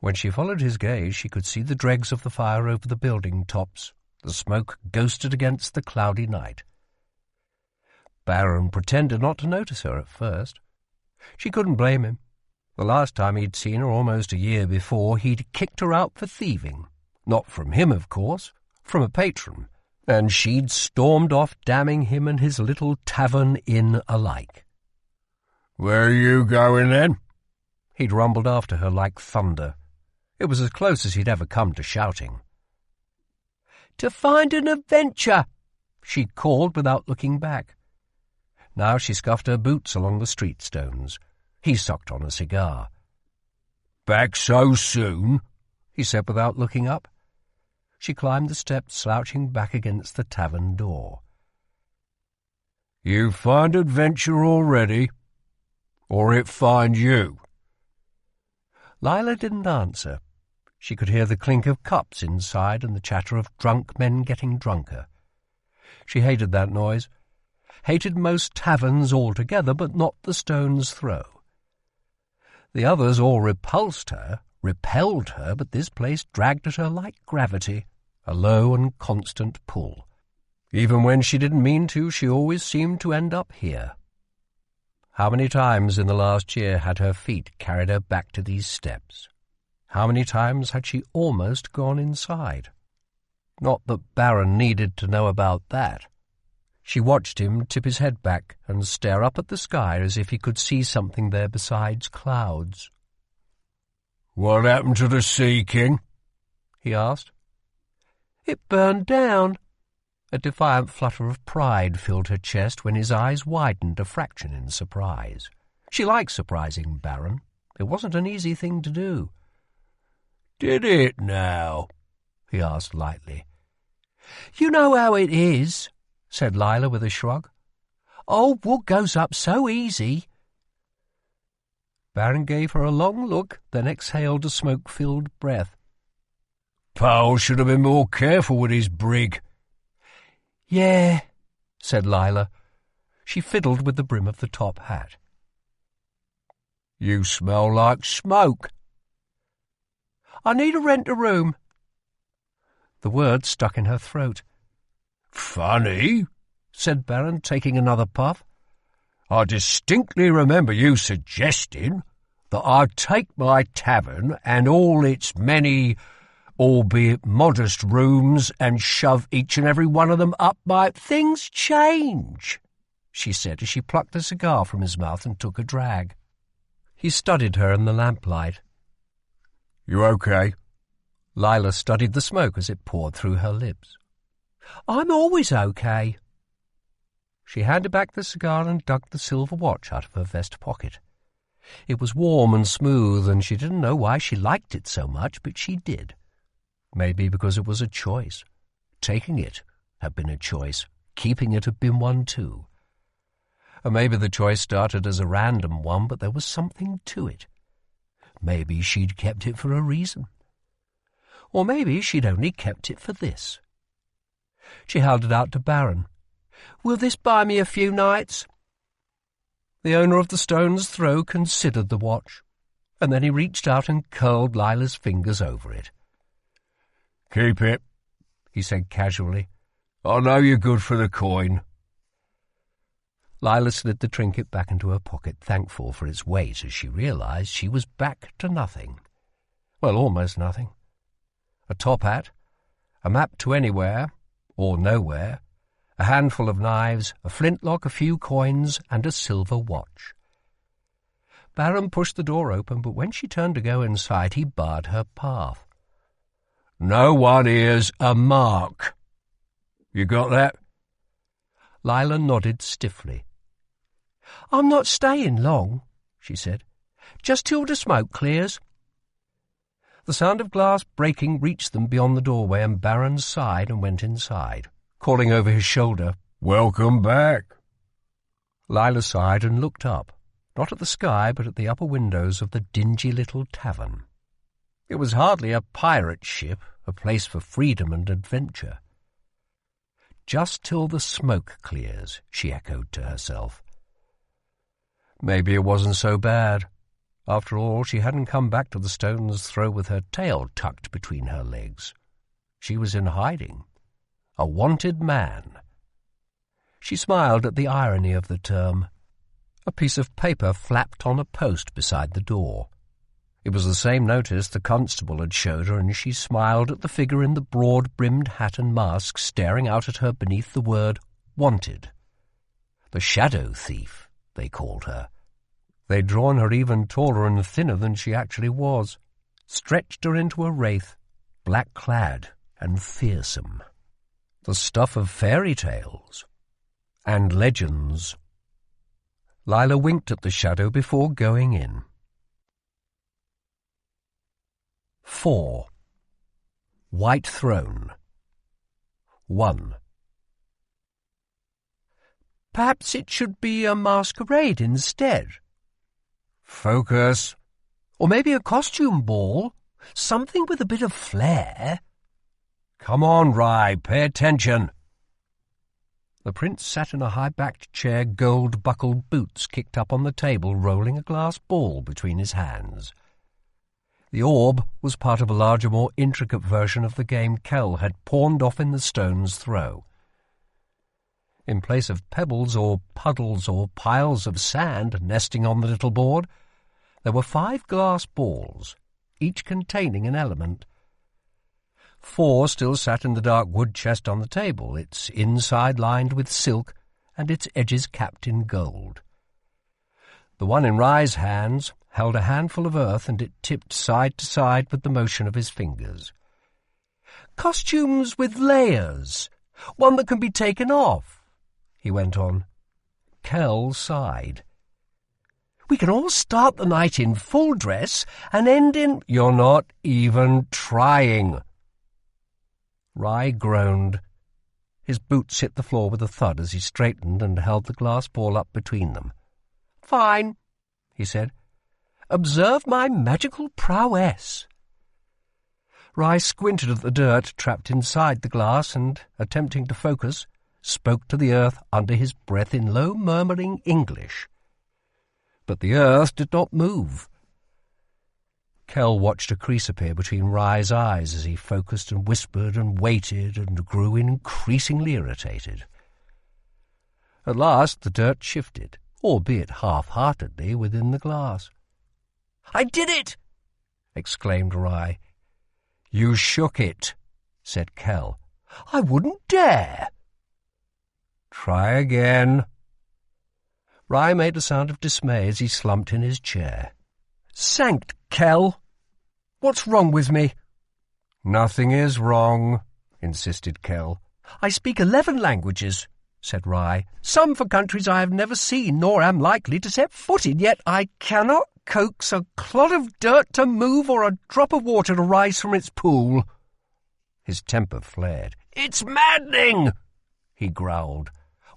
Speaker 1: When she followed his gaze, she could see the dregs of the fire over the building tops. The smoke ghosted against the cloudy night. Baron pretended not to notice her at first. She couldn't blame him. The last time he'd seen her, almost a year before, he'd kicked her out for thieving. Not from him, of course, from a patron, and she'd stormed off, damning him and his little tavern inn alike.
Speaker 2: "Where are you going, then?"
Speaker 1: He'd rumbled after her like thunder. It was as close as he'd ever come to shouting. "To find an adventure," she called without looking back. Now she scuffed her boots along the street stones. He sucked on a cigar.
Speaker 2: "Back so soon?"
Speaker 1: he said without looking up. She climbed the steps, slouching back against the tavern door.
Speaker 2: "You find adventure already? Or it find you?"
Speaker 1: Lila didn't answer. She could hear the clink of cups inside and the chatter of drunk men getting drunker. She hated that noise, hated most taverns altogether, but not the Stone's Throw. The others all repelled her, but this place dragged at her like gravity, a low and constant pull. Even when she didn't mean to, she always seemed to end up here. How many times in the last year had her feet carried her back to these steps? How many times had she almost gone inside? Not that Baron needed to know about that. She watched him tip his head back and stare up at the sky as if he could see something there besides clouds.
Speaker 2: "What happened to the Sea King?"
Speaker 1: he asked. "It burned down." A defiant flutter of pride filled her chest when his eyes widened a fraction in surprise. She liked surprising Baron. It wasn't an easy thing to do.
Speaker 2: "Did it now?"
Speaker 1: he asked lightly. "You know how it is," said Lila with a shrug. "Old wood goes up so easy." Baron gave her a long look, then exhaled a smoke-filled breath.
Speaker 2: "Powell should have been more careful with his brig."
Speaker 1: "Yeah," said Lila. She fiddled with the brim of the top hat.
Speaker 2: "You smell like smoke."
Speaker 1: "I need to rent a room." The word stuck in her throat.
Speaker 2: "Funny,"
Speaker 1: said Baron, taking another puff.
Speaker 2: "I distinctly remember you suggesting that I take my tavern and all its many, albeit modest, rooms and shove each and every one of them up my—"
Speaker 1: "Things change," she said as she plucked the cigar from his mouth and took a drag. He studied her in the lamplight.
Speaker 2: "You okay?"
Speaker 1: Lila studied the smoke as it poured through her lips. "I'm always okay." She handed back the cigar and dug the silver watch out of her vest pocket. It was warm and smooth, and she didn't know why she liked it so much, but she did. Maybe because it was a choice. Taking it had been a choice. Keeping it had been one too. Or maybe the choice started as a random one, but there was something to it. Maybe she'd kept it for a reason. Or maybe she'd only kept it for this. She held it out to Baron. "Will this buy me a few nights?" The owner of the Stone's Throw considered the watch, and then he reached out and curled Lila's fingers over it.
Speaker 2: "Keep it," he said casually. "I know you're good for the coin."
Speaker 1: Lila slid the trinket back into her pocket, thankful for its weight as she realized she was back to nothing. Well, almost nothing. A top hat, a map to anywhere, or nowhere, a handful of knives, a flintlock, a few coins, and a silver watch. Baron pushed the door open, but when she turned to go inside, he barred her path.
Speaker 2: "No one here's a mark. You got that?"
Speaker 1: Lila nodded stiffly. "I'm not staying long," she said. "Just till the smoke clears." The sound of glass breaking reached them beyond the doorway, and Baron sighed and went inside, calling over his shoulder,
Speaker 2: "Welcome back."
Speaker 1: Lila sighed and looked up, not at the sky but at the upper windows of the dingy little tavern. It was hardly a pirate ship, a place for freedom and adventure. "Just till the smoke clears," she echoed to herself. Maybe it wasn't so bad. After all, she hadn't come back to the Stone's Throw with her tail tucked between her legs. She was in hiding. A wanted man. She smiled at the irony of the term. A piece of paper flapped on a post beside the door. It was the same notice the constable had showed her, and she smiled at the figure in the broad-brimmed hat and mask staring out at her beneath the word "Wanted." The shadow thief, they called her. They'd drawn her even taller and thinner than she actually was, stretched her into a wraith, black-clad and fearsome. The stuff of fairy tales and legends. Lila winked at the shadow before going in. 4. White Throne. 1. "Perhaps it should be a masquerade instead."
Speaker 2: "Focus."
Speaker 1: "Or maybe a costume ball. Something with a bit of flair."
Speaker 2: "Come on, Rye, pay attention."
Speaker 1: The prince sat in a high-backed chair, gold-buckled boots kicked up on the table, rolling a glass ball between his hands. The orb was part of a larger, more intricate version of the game Kell had pawned off in the Stone's Throw. In place of pebbles or puddles or piles of sand nesting on the little board, there were 5 glass balls, each containing an element. 4 still sat in the dark wood chest on the table, its inside lined with silk and its edges capped in gold. The one in Rye's hands held a handful of earth, and it tipped side to side with the motion of his fingers. "Costumes with layers, one that can be taken off," he went on. Kell sighed. "We can all start the night in full dress and end in—"
Speaker 2: "You're not even trying."
Speaker 1: Rye groaned. His boots hit the floor with a thud as he straightened and held the glass ball up between them. "Fine," he said. "Observe my magical prowess." Rye squinted at the dirt trapped inside the glass and, attempting to focus, spoke to the earth under his breath in low, murmuring English. But the earth did not move. Kell watched a crease appear between Rye's eyes as he focused and whispered and waited and grew increasingly irritated. At last the dirt shifted, albeit half-heartedly, within the glass. "I did it!" exclaimed Rye.
Speaker 2: "You shook it," said Kell.
Speaker 1: "I wouldn't dare."
Speaker 2: "Try again."
Speaker 1: Rye made a sound of dismay as he slumped in his chair. "Sanct Kell! What's wrong with me?"
Speaker 2: "Nothing is wrong," insisted Kell.
Speaker 1: "I speak 11 languages," said Rye, "some for countries I have never seen nor am likely to set foot in, yet I cannot coax a clod of dirt to move or a drop of water to rise from its pool." His temper flared. "It's maddening!" he growled.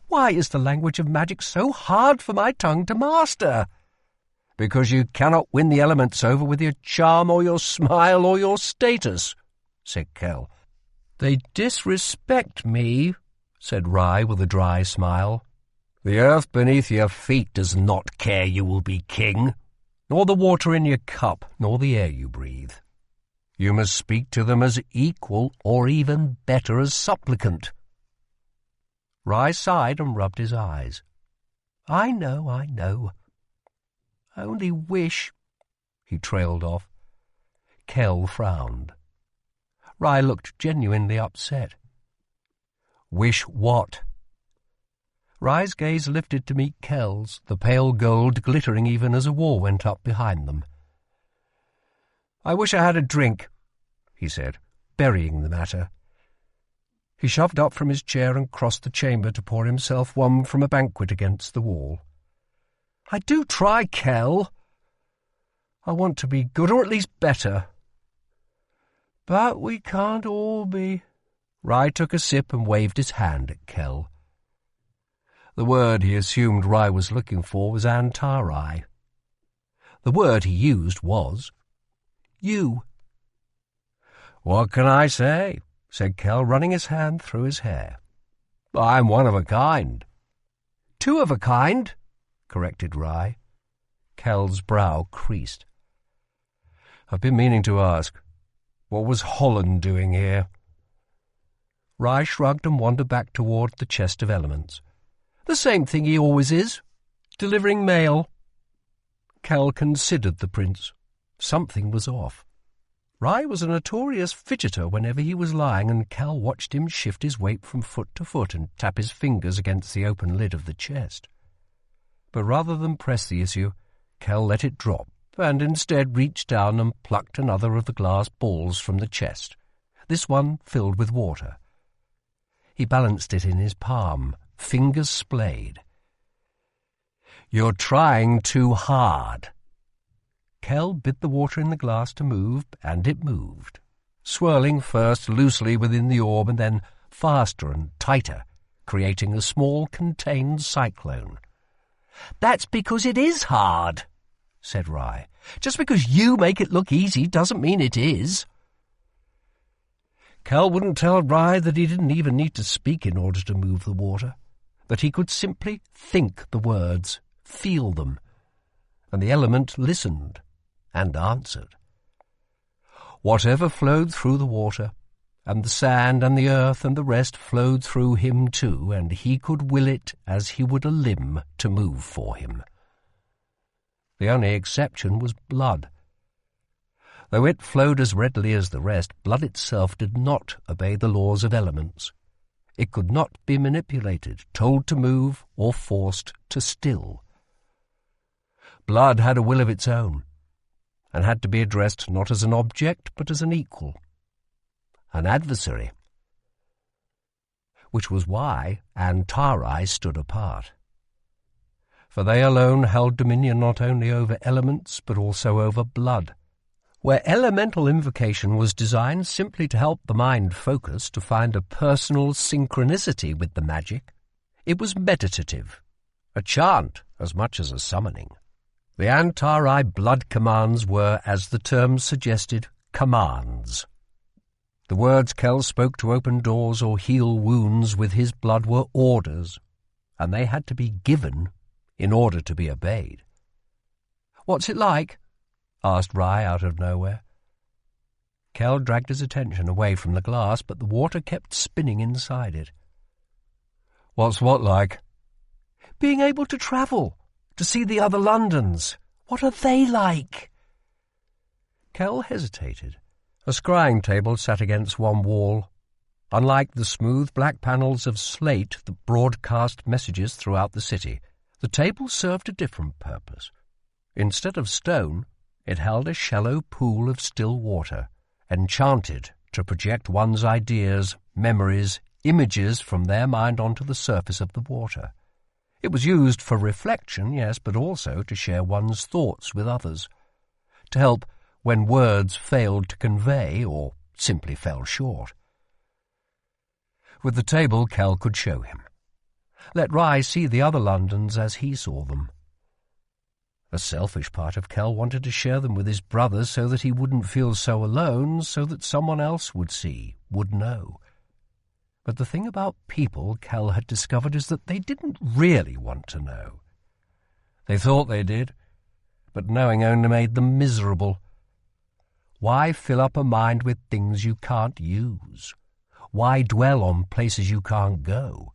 Speaker 1: "Why is the language of magic so hard for my tongue to master?" "Because you cannot win the elements over with your charm or your smile or your status," said Kell. "They disrespect me," said Rye with a dry smile. "The earth beneath your feet does not care you will be king, nor the water in your cup, nor the air you breathe. You must speak to them as equal, or even better, as supplicant." Rye sighed and rubbed his eyes. I know. I only wish—" he trailed off. Kell frowned. Rye looked genuinely upset. "Wish what?" Rye's gaze lifted to meet Kell's, the pale gold glittering even as a wall went up behind them. "I wish I had a drink," he said, burying the matter. He shoved up from his chair and crossed the chamber to pour himself one from a banquet against the wall. "I do try, Kell. I want to be good, or at least better. But we can't all be—" Rye took a sip and waved his hand at Kell. The word he assumed Rye was looking for was Antarai. The word he used was you. "What can I say?" said Kell, running his hand through his hair. "I'm one of a kind." "Two of a kind," corrected Rye. Kell's brow creased. "I've been meaning to ask, what was Holland doing here?" Rye shrugged and wandered back toward the chest of elements. "The same thing he always is, delivering mail." Kell considered the prince. Something was off. Rye was a notorious fidgeter whenever he was lying, and Kell watched him shift his weight from foot to foot and tap his fingers against the open lid of the chest. But rather than press the issue, Kell let it drop, and instead reached down and plucked another of the glass balls from the chest, this one filled with water. He balanced it in his palm, fingers splayed. "You're trying too hard." Kell bid the water in the glass to move, and it moved, swirling first loosely within the orb and then faster and tighter, creating a small contained cyclone. "That's because it is hard," said Rye. "Just because you make it look easy doesn't mean it is." Kell wouldn't tell Rye that he didn't even need to speak in order to move the water, that he could simply think the words, feel them, and the element listened and answered. Whatever flowed through the water, and the sand and the earth and the rest flowed through him too, and he could will it as he would a limb to move for him. The only exception was blood. Though it flowed as readily as the rest, blood itself did not obey the laws of elements. It could not be manipulated, told to move, or forced to still. Blood had a will of its own, and had to be addressed not as an object, but as an equal, an adversary, which was why Antarai stood apart. For they alone held dominion not only over elements, but also over blood. Where elemental invocation was designed simply to help the mind focus, to find a personal synchronicity with the magic, it was meditative, a chant as much as a summoning. The Antarai blood commands were, as the term suggested, commands. The words Kell spoke to open doors or heal wounds with his blood were orders, and they had to be given in order to be obeyed. "What's it like?" asked Rye out of nowhere. Kell dragged his attention away from the glass, but the water kept spinning inside it. "What's what like?" "Being able to travel, to see the other Londons. What are they like?" Kell hesitated. A scrying table sat against one wall. Unlike the smooth black panels of slate that broadcast messages throughout the city, the table served a different purpose. Instead of stone, it held a shallow pool of still water, enchanted to project one's ideas, memories, images from their mind onto the surface of the water. It was used for reflection, yes, but also to share one's thoughts with others, to help when words failed to convey or simply fell short. With the table, Kel could show him. Let Rye see the other Londons as he saw them. A selfish part of Kel wanted to share them with his brother so that he wouldn't feel so alone, so that someone else would see, would know. But the thing about people, Kel had discovered, is that they didn't really want to know. They thought they did, but knowing only made them miserable. Why fill up a mind with things you can't use? Why dwell on places you can't go?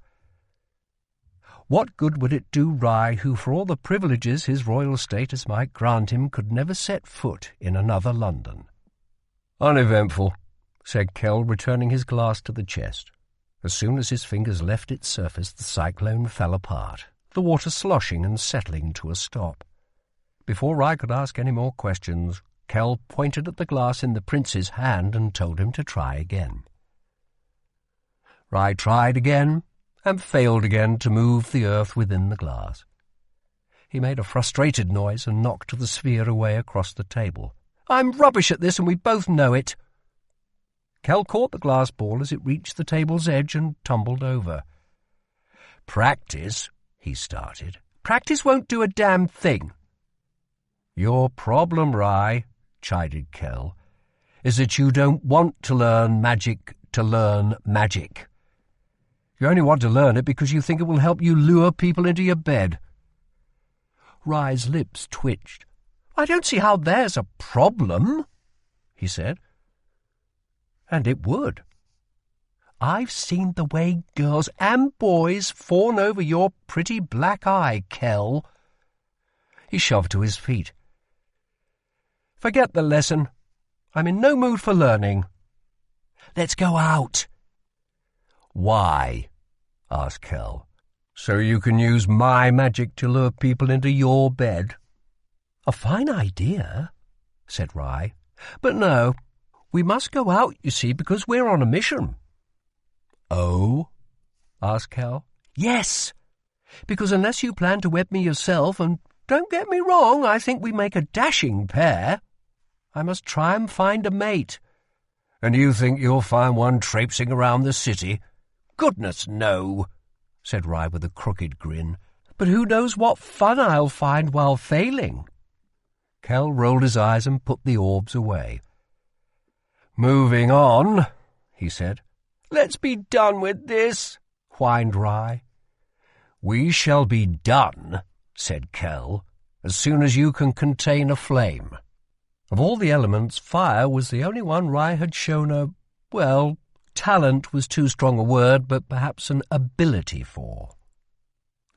Speaker 1: What good would it do Rye, who, for all the privileges his royal status might grant him, could never set foot in another London? "Uneventful," said Kel, returning his glass to the chest. As soon as his fingers left its surface, the cyclone fell apart, the water sloshing and settling to a stop. Before Rye could ask any more questions, Kel pointed at the glass in the prince's hand and told him to try again. Rye tried again, and failed again to move the earth within the glass. He made a frustrated noise and knocked the sphere away across the table. "I'm rubbish at this, and we both know it." Kel caught the glass ball as it reached the table's edge and tumbled over. "Practice," he started. "Practice won't do a damn thing." "Your problem, Rye," chided Kel, "is that you don't want to learn magic to learn magic. You only want to learn it because you think it will help you lure people into your bed." Rye's lips twitched. "I don't see how there's a problem," he said. "And it would. I've seen the way girls and boys fawn over your pretty black eye, Kel." He shoved to his feet. "Forget the lesson. I'm in no mood for learning. Let's go out." "Why?" asked Kel. "So you can use my magic to lure people into your bed?" "A fine idea," said Rye. "But no, we must go out, you see, because we're on a mission." "Oh?" asked Kel. "Yes, because unless you plan to wed me yourself, and don't get me wrong, I think we make a dashing pair, I must try and find a mate." "And you think you'll find one traipsing around the city?" "Goodness, no," said Rye with a crooked grin. "But who knows what fun I'll find while failing?" Kel rolled his eyes and put the orbs away. "Moving on," he said. "Let's be done with this," whined Rye. "We shall be done," said Kel, "as soon as you can contain a flame." Of all the elements, fire was the only one Rye had shown talent was too strong a word, but perhaps an ability for.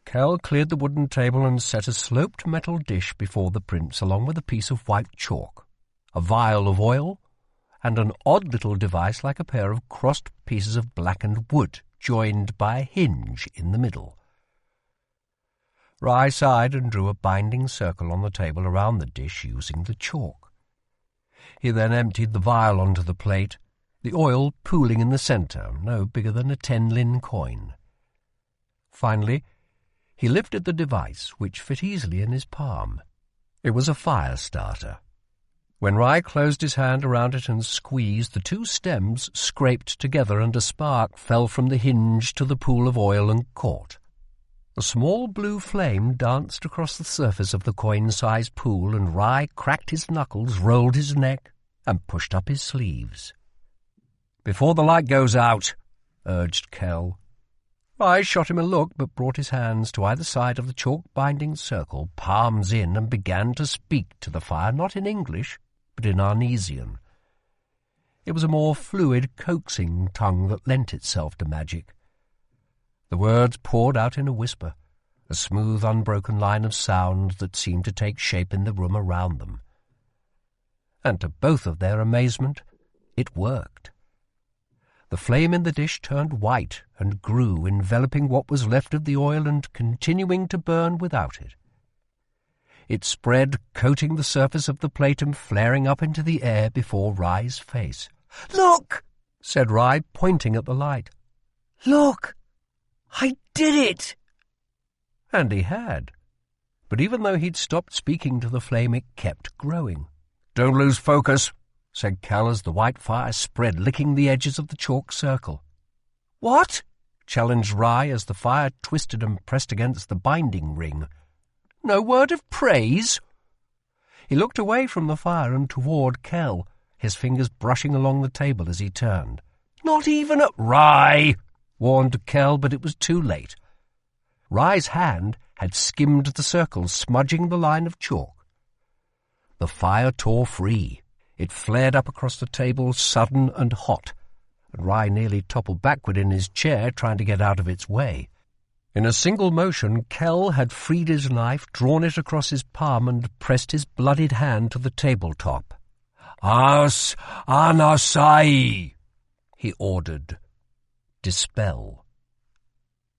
Speaker 1: Kel cleared the wooden table and set a sloped metal dish before the prince, along with a piece of white chalk, a vial of oil, and an odd little device like a pair of crossed pieces of blackened wood, joined by a hinge in the middle. Rye sighed and drew a binding circle on the table around the dish using the chalk. He then emptied the vial onto the plate, the oil pooling in the centre, no bigger than a 10-lin coin. Finally, he lifted the device, which fit easily in his palm. It was a fire starter. When Rye closed his hand around it and squeezed, the two stems scraped together and a spark fell from the hinge to the pool of oil and caught. A small blue flame danced across the surface of the coin-sized pool, and Rye cracked his knuckles, rolled his neck, and pushed up his sleeves. "Before the light goes out," urged Kel. Rye shot him a look, but brought his hands to either side of the chalk-binding circle, palms in, and began to speak to the fire, not in English, but in Arnesian. It was a more fluid, coaxing tongue that lent itself to magic. The words poured out in a whisper, a smooth, unbroken line of sound that seemed to take shape in the room around them. And to both of their amazement, it worked. The flame in the dish turned white and grew, enveloping what was left of the oil and continuing to burn without it. It spread, coating the surface of the plate and flaring up into the air before Rye's face. "Look!" said Rye, pointing at the light. "Look! I did it!" And he had. But even though he'd stopped speaking to the flame, it kept growing.
Speaker 2: "Don't lose focus,"
Speaker 1: said Kel as the white fire spread, licking the edges of the chalk circle. "What?" challenged Rye as the fire twisted and pressed against the binding ring. "No word of praise?" He looked away from the fire and toward Kel, his fingers brushing along the table as he turned. "Not even a—"
Speaker 2: "Rye!"
Speaker 1: warned Kel, but it was too late. Rye's hand had skimmed the circle, smudging the line of chalk. The fire tore free. It flared up across the table, sudden and hot, and Rye nearly toppled backward in his chair, trying to get out of its way. In a single motion, Kel had freed his knife, drawn it across his palm, and pressed his bloodied hand to the tabletop.
Speaker 2: "As Anasai,"
Speaker 1: he ordered. "Dispel."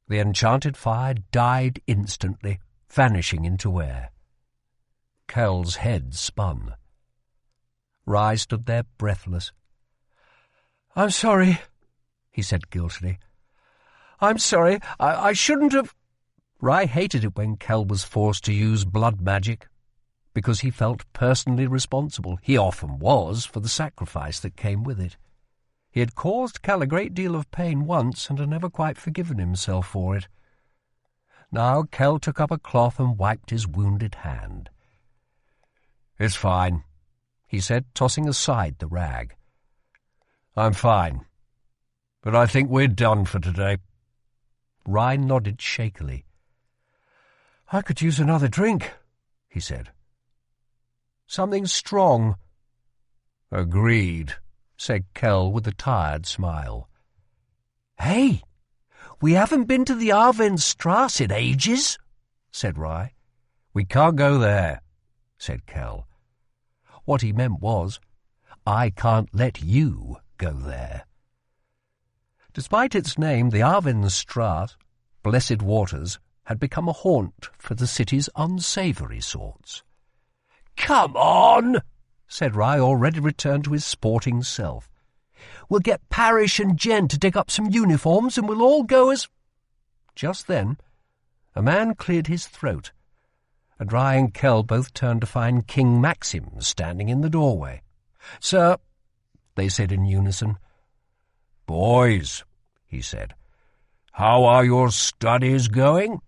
Speaker 1: The enchanted fire died instantly, vanishing into air. Kel's head spun. Rye stood there breathless. "I'm sorry," he said guiltily. "I'm sorry. I shouldn't have—" Rye hated it when Kel was forced to use blood magic, because he felt personally responsible. He often was, for the sacrifice that came with it. He had caused Kel a great deal of pain once and had never quite forgiven himself for it. Now Kel took up a cloth and wiped his wounded hand.
Speaker 2: "It's fine,"
Speaker 1: he said, tossing aside the rag.
Speaker 2: "I'm fine. But I think we're done for today."
Speaker 1: Rye nodded shakily. "I could use another drink," he said. "Something strong."
Speaker 2: "Agreed,"
Speaker 1: said Kel with a tired smile. "Hey, we haven't been to the Arvenstrasse in ages," said Rye.
Speaker 2: "We can't go there,"
Speaker 1: said Kel. What he meant was, I can't let you go there. Despite its name, the Arvenstrasse, Blessed Waters, had become a haunt for the city's unsavoury sorts. "Come on," said Rye, already returned to his sporting self. "We'll get Parrish and Jen to dig up some uniforms and we'll all go as—" Just then, a man cleared his throat, and Rye and Kel both turned to find King Maxim standing in the doorway. "Sir," they said in unison.
Speaker 2: "Boys," he said, "how are your studies going?"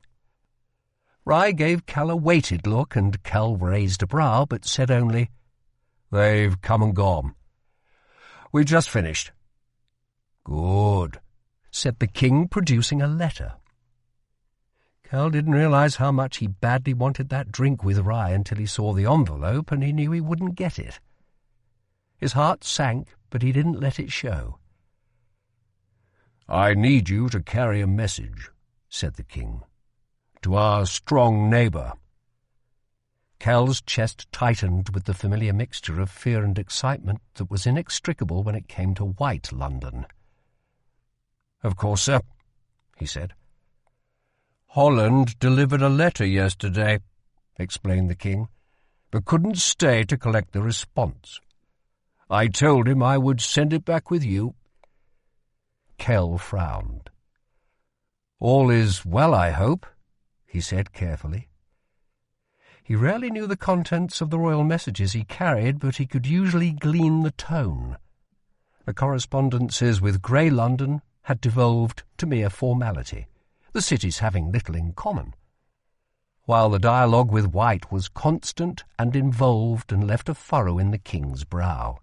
Speaker 1: Rye gave Kel a weighted look, and Kel raised a brow, but said only,
Speaker 2: "They've come and gone.
Speaker 1: We've just finished."
Speaker 2: "Good,"
Speaker 1: said the king, producing a letter. Kel didn't realize how much he badly wanted that drink with Rye until he saw the envelope, and he knew he wouldn't get it. His heart sank, but he didn't let it show.
Speaker 2: "I need you to carry a message," said the king, "to our strong neighbour."
Speaker 1: Kel's chest tightened with the familiar mixture of fear and excitement that was inextricable when it came to White London.
Speaker 2: "Of course, sir," he said.
Speaker 1: "Holland delivered a letter yesterday," explained the king, "but couldn't stay to collect the response. I told him I would send it back with you." Kel frowned. "All is well, I hope," he said carefully. He rarely knew the contents of the royal messages he carried, but he could usually glean the tone. The correspondences with Grey London had devolved to mere formality, the cities having little in common, while the dialogue with White was constant and involved and left a furrow in the king's brow.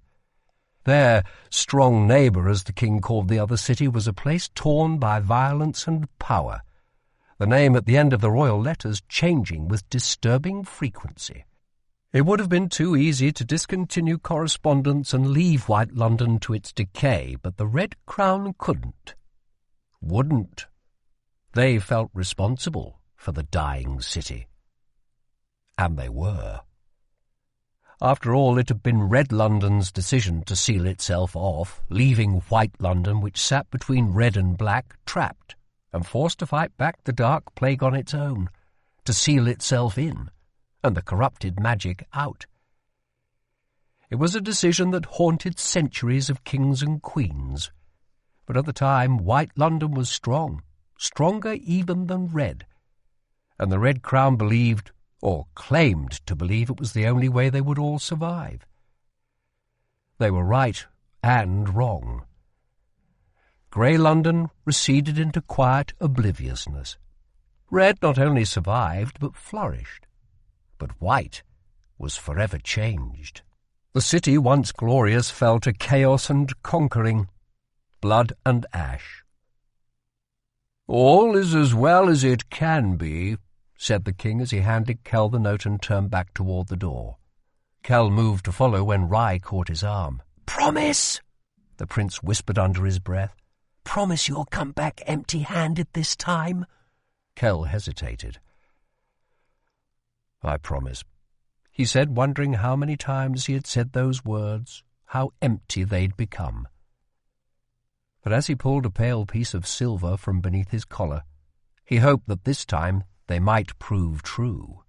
Speaker 1: Their strong neighbour, as the king called the other city, was a place torn by violence and power, the name at the end of the royal letters changing with disturbing frequency. It would have been too easy to discontinue correspondence and leave White London to its decay, but the Red Crown couldn't. Wouldn't. They felt responsible for the dying city. And they were. After all, it had been Red London's decision to seal itself off, leaving White London, which sat between red and black, trapped, and forced to fight back the dark plague on its own, to seal itself in, and the corrupted magic out. It was a decision that haunted centuries of kings and queens, but at the time White London was strong, stronger even than Red, and the Red Crown believed, or claimed to believe, it was the only way they would all survive. They were right and wrong. Grey London receded into quiet obliviousness. Red not only survived, but flourished. But White was forever changed. The city, once glorious, fell to chaos and conquering, blood and ash. "All is as well as it can be," said the king as he handed Kell the note and turned back toward the door. Kell moved to follow when Rye caught his arm. "Promise," the prince whispered under his breath. "Promise you'll come back empty-handed this time." Kell hesitated. "I promise," he said, wondering how many times he had said those words, how empty they'd become. But as he pulled a pale piece of silver from beneath his collar, he hoped that this time they might prove true.